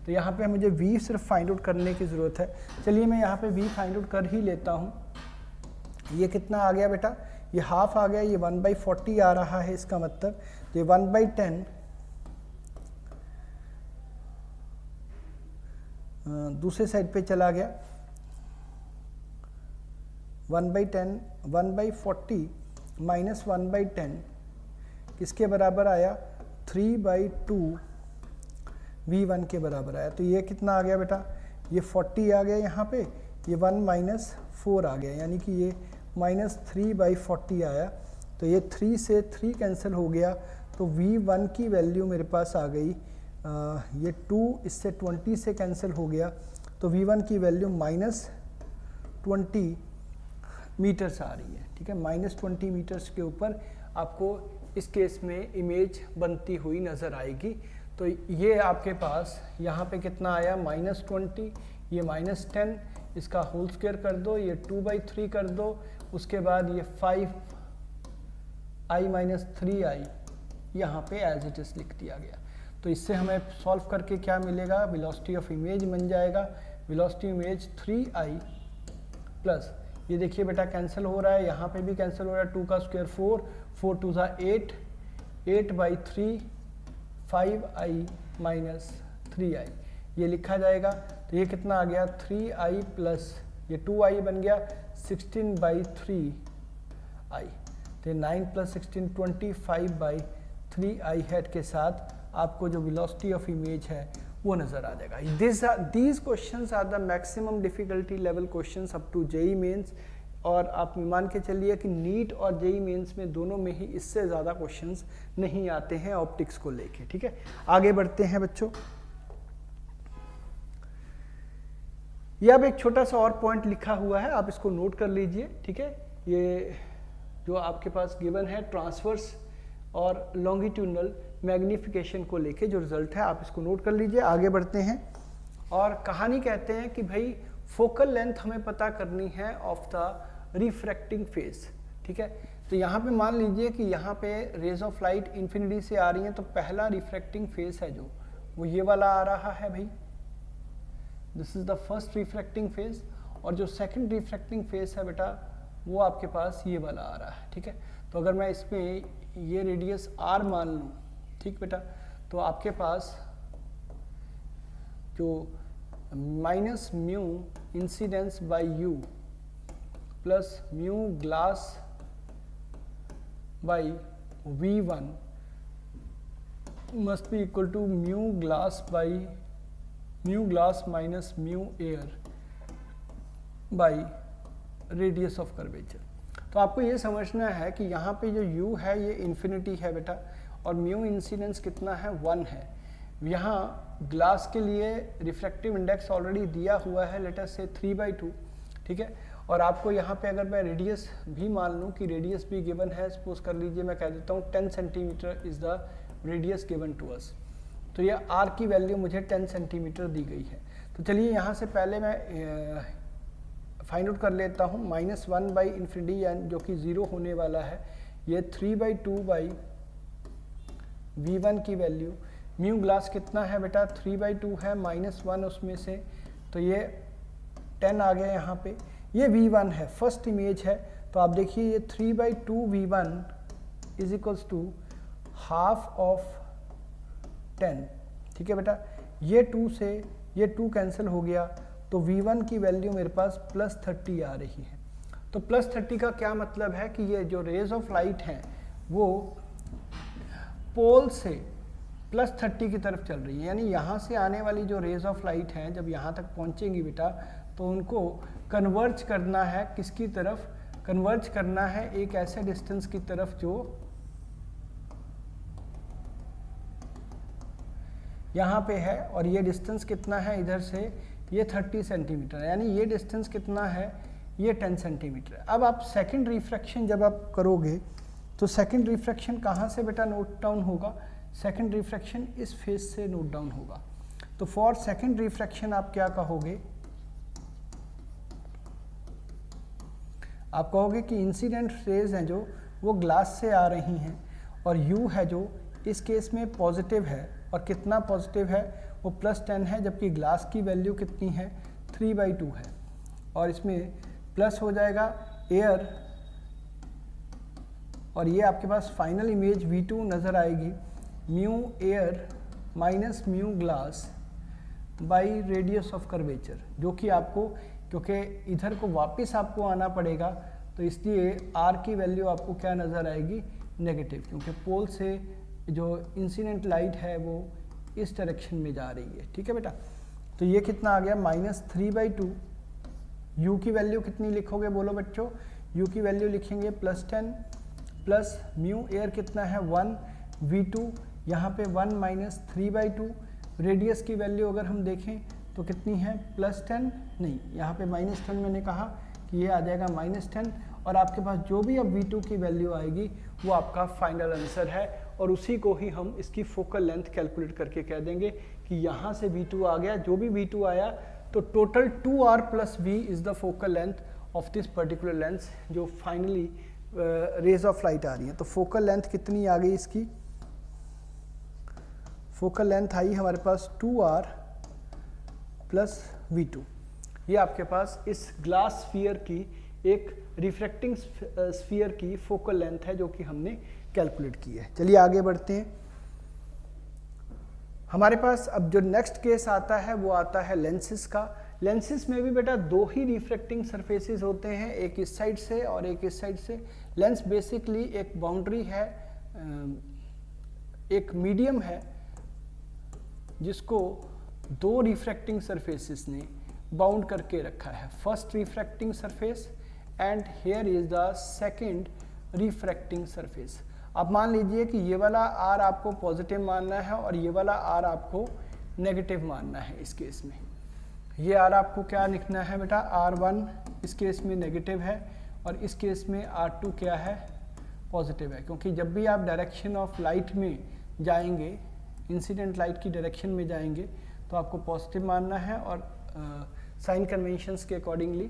Speaker 1: तो यहाँ पे मुझे v सिर्फ फाइंड आउट करने की ज़रूरत है। चलिए मैं यहाँ पे v फाइंड आउट कर ही लेता हूँ। ये कितना आ गया बेटा, ये हाफ आ गया, ये 1/40 आ रहा है इसका मतलब। तो ये 1/10 दूसरे साइड पे चला गया, 1/10 1/40 माइनस 1/10 किसके बराबर आया, 3/2 v1 के बराबर आया। तो ये कितना आ गया बेटा, ये 40 आ गया यहाँ पे, ये 1 माइनस 4 आ गया, यानी कि ये -3/40 आया। तो ये 3 से 3 कैंसिल हो गया, तो v1 की वैल्यू मेरे पास आ गई, ये 2 इससे 20 से कैंसिल हो गया, तो v1 की वैल्यू -20 मीटर्स आ रही है। ठीक है, -20 मीटर्स के ऊपर आपको इस केस में इमेज बनती हुई नज़र आएगी। तो ये आपके पास यहाँ पे कितना आया, -20, ये -10, इसका होल स्क्वायर कर दो, ये 2/3 कर दो, उसके बाद ये 5i माइनस 3i यहाँ पे एज इट इज़ लिख दिया गया। तो इससे हमें सॉल्व करके क्या मिलेगा, वेलोसिटी ऑफ इमेज बन जाएगा, वेलोसिटी इमेज 3i प्लस, ये देखिए बेटा कैंसिल हो रहा है, यहाँ पे भी कैंसिल हो रहा है, 2 का स्क्वायर 4, 4 2 8, 8/3 5i माइनस 3i ये लिखा जाएगा। तो ये कितना आ गया, 3i प्लस ये 2i बन गया 16/3i। तो 9 + 16 25/3i हेड के साथ आपको जो वेलोसिटी ऑफ इमेज है वो नज़र आ जाएगा। These questions are the maximum difficulty level questions up to JEE Mains, और आप मान के चलिए कि नीट और जेई मेंस में दोनों में ही इससे ज़्यादा क्वेश्चंस नहीं आते हैं ऑप्टिक्स को लेके। ठीक है, आगे बढ़ते हैं बच्चों। ये अब एक छोटा सा और पॉइंट लिखा हुआ है, आप इसको नोट कर लीजिए। ठीक है, ये जो आपके पास गिवन है ट्रांसवर्स और लॉन्गिट्यूडनल मैग्निफिकेशन को लेके जो रिजल्ट है, आप इसको नोट कर लीजिए। आगे बढ़ते हैं, और कहानी कहते हैं कि भाई फोकल लेंथ हमें पता करनी है ऑफ द रिफ्रैक्टिंग फेज। ठीक है, तो यहाँ पे मान लीजिए कि यहाँ पे रेज ऑफ लाइट इन्फिनिटी से आ रही हैं, तो पहला रिफ्रैक्टिंग फेज है जो वो ये वाला आ रहा है भाई, this is the first refracting phase. और जो सेकंड रिफ्रैक्टिंग फेज है बेटा वो आपके पास ये वाला आ रहा है। ठीक है, तो अगर मैं इसमें ये रेडियस r मान लूँ, ठीक बेटा, तो आपके पास जो minus mu incidence by you plus mu glass by v1 must be equal to mu glass minus mu air by radius of curvature. तो आपको ये समझना है कि यहाँ पे जो u है ये इन्फिनिटी है बेटा, और म्यू इंसिडेंस कितना है, 1 है। यहाँ ग्लास के लिए रिफ्रैक्टिव इंडेक्स ऑलरेडी दिया हुआ है, लेट अस से 3/2। ठीक है, और आपको यहाँ पे अगर मैं रेडियस भी मान लूँ कि रेडियस भी गिवन है, सपोज कर लीजिए मैं कह देता हूँ 10 centimetre is the radius given to us. तो ये r की वैल्यू मुझे 10 सेंटीमीटर दी गई है। तो चलिए यहाँ से पहले मैं फाइंड आउट कर लेता हूँ, -1/∞ जो कि 0 होने वाला है, ये 3/2/v1 की वैल्यू, म्यू ग्लास कितना है बेटा, 3/2 है, -1 उसमें से, तो ये 10 आ गया यहाँ पे। ये v1 है, फर्स्ट इमेज है, तो आप देखिए ये 3/2v1 is equals to half of 10। ठीक है बेटा, ये 2 से ये 2 कैंसिल हो गया, तो v1 की वैल्यू मेरे पास +30 आ रही है। तो +30 का क्या मतलब है कि ये जो रेज ऑफ लाइट हैं वो पोल से +30 की तरफ चल रही है, यानी यहाँ से आने वाली जो रेज ऑफ लाइट हैं जब यहाँ तक पहुँचेंगी बेटा, तो उनको कन्वर्ज करना है किसकी तरफ, कन्वर्ज करना है एक ऐसे डिस्टेंस की तरफ जो यहाँ पे है, और ये डिस्टेंस कितना है इधर से, ये 30 सेंटीमीटर, यानी ये डिस्टेंस कितना है, ये 10 सेंटीमीटर। अब आप सेकंड रिफ्रैक्शन जब आप करोगे तो सेकंड रिफ्रैक्शन कहाँ से बेटा नोट डाउन होगा, सेकंड रिफ्रैक्शन इस फेज से नोट डाउन होगा। तो फॉर सेकंड रिफ्रैक्शन आप क्या कहोगे, आप कहोगे कि इंसिडेंट रेज हैं जो वो ग्लास से आ रही हैं और u है जो इस केस में पॉजिटिव है, और कितना पॉजिटिव है, वो +10 है, जबकि ग्लास की वैल्यू कितनी है, 3/2 है। और इसमें प्लस हो जाएगा एयर, और ये आपके पास फाइनल इमेज V2 नज़र आएगी, mu air minus mu glass by radius of curvature, जो कि आपको, क्योंकि इधर को वापस आपको आना पड़ेगा, तो इसलिए R की वैल्यू आपको क्या नज़र आएगी, नेगेटिव, क्योंकि पोल से जो इंसिडेंट लाइट है वो इस डायरेक्शन में जा रही है। ठीक है बेटा, तो ये कितना आ गया, -3/2। U की वैल्यू कितनी लिखोगे बोलो बच्चों, U की वैल्यू लिखेंगे +10 प्लस म्यू एयर कितना है 1, V2 यहाँ पे 1 - 3/2। रेडियस की वैल्यू अगर हम देखें तो कितनी है, +10 नहीं, यहाँ पे -10 मैंने कहा कि ये आ जाएगा -10, और आपके पास जो भी अब V2 की वैल्यू आएगी वो आपका फाइनल आंसर है, और उसी को ही हम इसकी फोकल लेंथ कैलकुलेट करके कह देंगे कि यहाँ से V2 आ गया, जो भी V2 आया तो total 2R + V is the focal length of this particular lens जो फाइनली रेज ऑफ लाइट आ रही है। तो फोकल लेंथ कितनी आ गई इसकी, फोकल लेंथ आई हमारे पास 2R + V2। ये आपके पास इस ग्लास स्फीयर की, एक रिफ्रैक्टिंग स्फीयर की फोकल लेंथ है जो कि हमने कैलकुलेट की है। चलिए आगे बढ़ते हैं। हमारे पास अब जो नेक्स्ट केस आता है वो आता है लेंसेज का। लेंसेज में भी बेटा दो ही रिफ्रैक्टिंग सरफेसेस होते हैं, एक इस साइड से और एक इस साइड से। लेंस बेसिकली एक बाउंड्री है, एक मीडियम है जिसको दो रिफ्रैक्टिंग सरफेसेस ने बाउंड करके रखा है, first refracting surface and here is the second refracting surface. अब मान लीजिए कि ये वाला R आपको पॉजिटिव मानना है और ये वाला R आपको नेगेटिव मानना है। इस केस में ये R आपको क्या लिखना है बेटा, R1 इस केस में नेगेटिव है और इस केस में R2 क्या है, पॉजिटिव है, क्योंकि जब भी आप डायरेक्शन ऑफ लाइट में जाएंगे, इंसिडेंट लाइट की डायरेक्शन में जाएंगे, तो आपको पॉजिटिव मानना है और साइन कन्वेंशंस के अकॉर्डिंगली,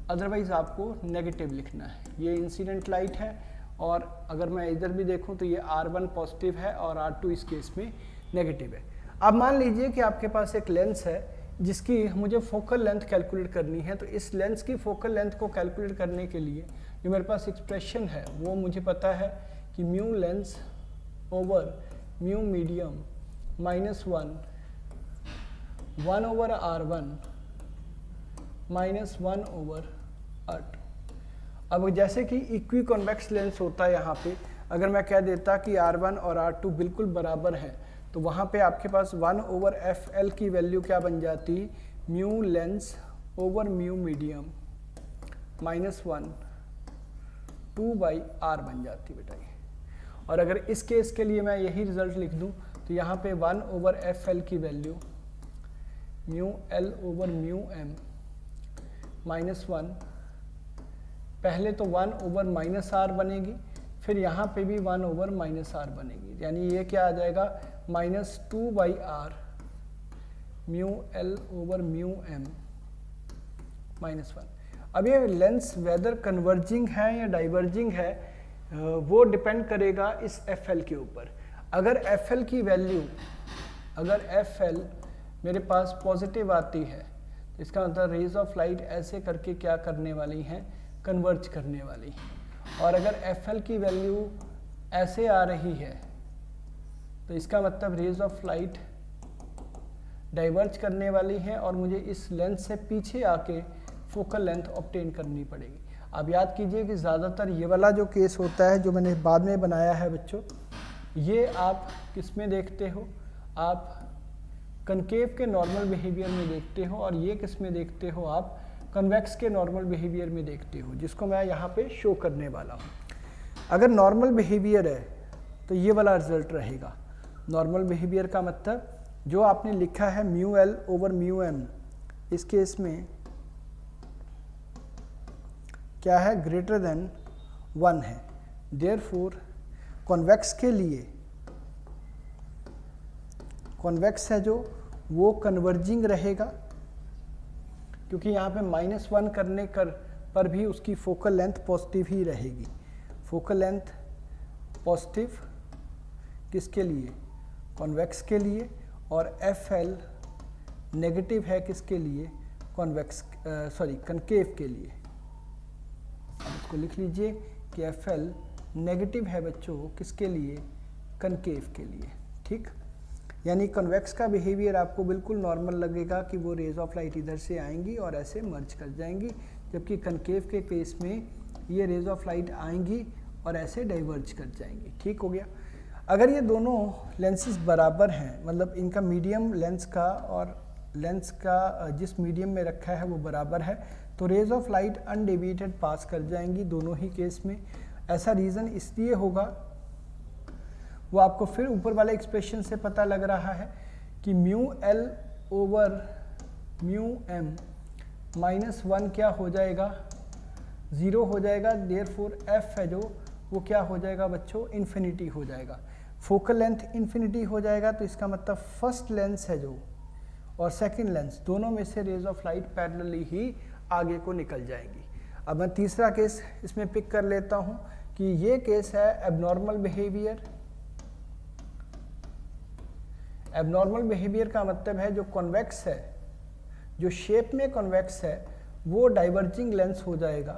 Speaker 1: अदरवाइज आपको नेगेटिव लिखना है। ये इंसिडेंट लाइट है और अगर मैं इधर भी देखूं तो ये R1 पॉजिटिव है और R2 इस केस में नेगेटिव है। अब मान लीजिए कि आपके पास एक लेंस है जिसकी मुझे फोकल लेंथ कैलकुलेट करनी है, तो इस लेंस की फोकल लेंथ को कैलकुलेट करने के लिए जो मेरे पास एक्सप्रेशन है वो मुझे पता है कि mu lens over mu medium -1 1/R1 -1/R2। अब जैसे कि इक्वी कॉन्वेक्स लेंस होता है, यहाँ पे अगर मैं कह देता कि R1 और R2 बिल्कुल बराबर हैं, तो वहाँ पे आपके पास 1/FL की वैल्यू क्या बन जाती, mu lens over mu medium -1 2/R बन जाती बेटा ये। और अगर इस केस के लिए मैं यही रिजल्ट लिख दूँ तो यहाँ पे 1/FL की value mu L over mu M -1, पहले तो 1/-R बनेगी, फिर यहाँ पे भी 1/-R बनेगी, यानी ये क्या आ जाएगा -2/R mu L over mu M -1। अब ये लेंस वेदर कन्वर्जिंग है या डाइवर्जिंग है वो डिपेंड करेगा इस FL के ऊपर। अगर FL की वैल्यू, अगर FL मेरे पास पॉजिटिव आती है तो इसका मतलब रेज ऑफ लाइट ऐसे करके क्या करने वाली हैं, कन्वर्ज करने वाली है। और अगर FL की वैल्यू ऐसे आ रही है तो इसका मतलब रेज ऑफ लाइट डाइवर्ज करने वाली है और मुझे इस लेंस से पीछे आके फोकल लेंथ ऑब्टेन करनी पड़ेगी। अब याद कीजिए कि ज़्यादातर ये वाला जो केस होता है जो मैंने बाद में बनाया है बच्चों, ये आप किस में देखते हो, आप कनकेव के नॉर्मल बिहेवियर में देखते हो, और ये किस में देखते हो, आप कन्वेक्स के नॉर्मल बिहेवियर में देखते हो, जिसको मैं यहाँ पे शो करने वाला हूँ। अगर नॉर्मल बिहेवियर है तो ये वाला रिजल्ट रहेगा। नॉर्मल बिहेवियर का मतलब जो आपने लिखा है mu L over mu M, इस केस में क्या है, ग्रेटर देन 1 है। देयरफॉर कॉन्वेक्स के लिए कॉन्वेक्स है जो वो कन्वर्जिंग रहेगा, क्योंकि यहाँ पे -1 करने पर भी उसकी फोकल लेंथ पॉजिटिव ही रहेगी। फोकल लेंथ पॉजिटिव किसके लिए? कॉन्वेक्स के लिए, और FL नेगेटिव है किसके लिए? कनकेव के लिए। अब इसको लिख लीजिए कि FL नेगेटिव है बच्चों किसके लिए? कनकेव के लिए। ठीक, यानी कन्वेक्स का बिहेवियर आपको बिल्कुल नॉर्मल लगेगा कि वो रेज ऑफ लाइट इधर से आएंगी और ऐसे मर्ज कर जाएंगी, जबकि कनकेव के केस में ये रेज ऑफ लाइट आएंगी और ऐसे डाइवर्ज कर जाएंगी। ठीक हो गया। अगर ये दोनों लेंसेज बराबर हैं, मतलब इनका मीडियम लेंस का और लेंस का जिस मीडियम में रखा है वो बराबर है, तो रेज ऑफ लाइट अनडेविएटेड पास कर जाएंगी दोनों ही केस में। ऐसा रीज़न इसलिए होगा, वो आपको फिर ऊपर वाले एक्सप्रेशन से पता लग रहा है कि μL ओवर μM -1 क्या हो जाएगा? 0 हो जाएगा। देयरफॉर F है जो वो क्या हो जाएगा बच्चों? इन्फिनिटी हो जाएगा। फोकल लेंथ इन्फिनिटी हो जाएगा, तो इसका मतलब फर्स्ट लेंस है जो और सेकंड लेंस दोनों में से रेज ऑफ लाइट पैरेलली ही आगे को निकल जाएंगी। अब मैं तीसरा केस इसमें पिक कर लेता हूं कि ये केस है एबनॉर्मल बिहेवियर। एबनॉर्मल बिहेवियर का मतलब है जो कॉन्वेक्स है, जो शेप में कॉन्वेक्स है, वो डाइवर्जिंग लेंस हो जाएगा,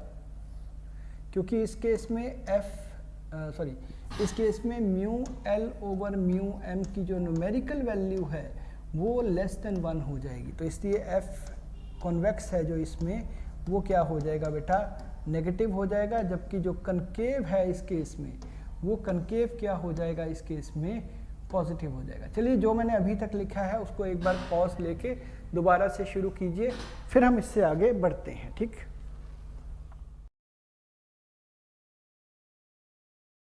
Speaker 1: क्योंकि इस केस में इस केस में μL ओवर μM की जो न्यूमेरिकल वैल्यू है वो लेस देन 1 हो जाएगी। तो इसलिए F कॉन्वेक्स है जो इसमें वो क्या हो जाएगा बेटा? नेगेटिव हो जाएगा, जबकि जो कनकेव है इस केस में वो कनकेव क्या हो जाएगा? इस केस में पॉजिटिव हो जाएगा। चलिए, जो मैंने अभी तक लिखा है उसको एक बार पॉज लेके दोबारा से शुरू कीजिए, फिर हम इससे आगे बढ़ते हैं। ठीक।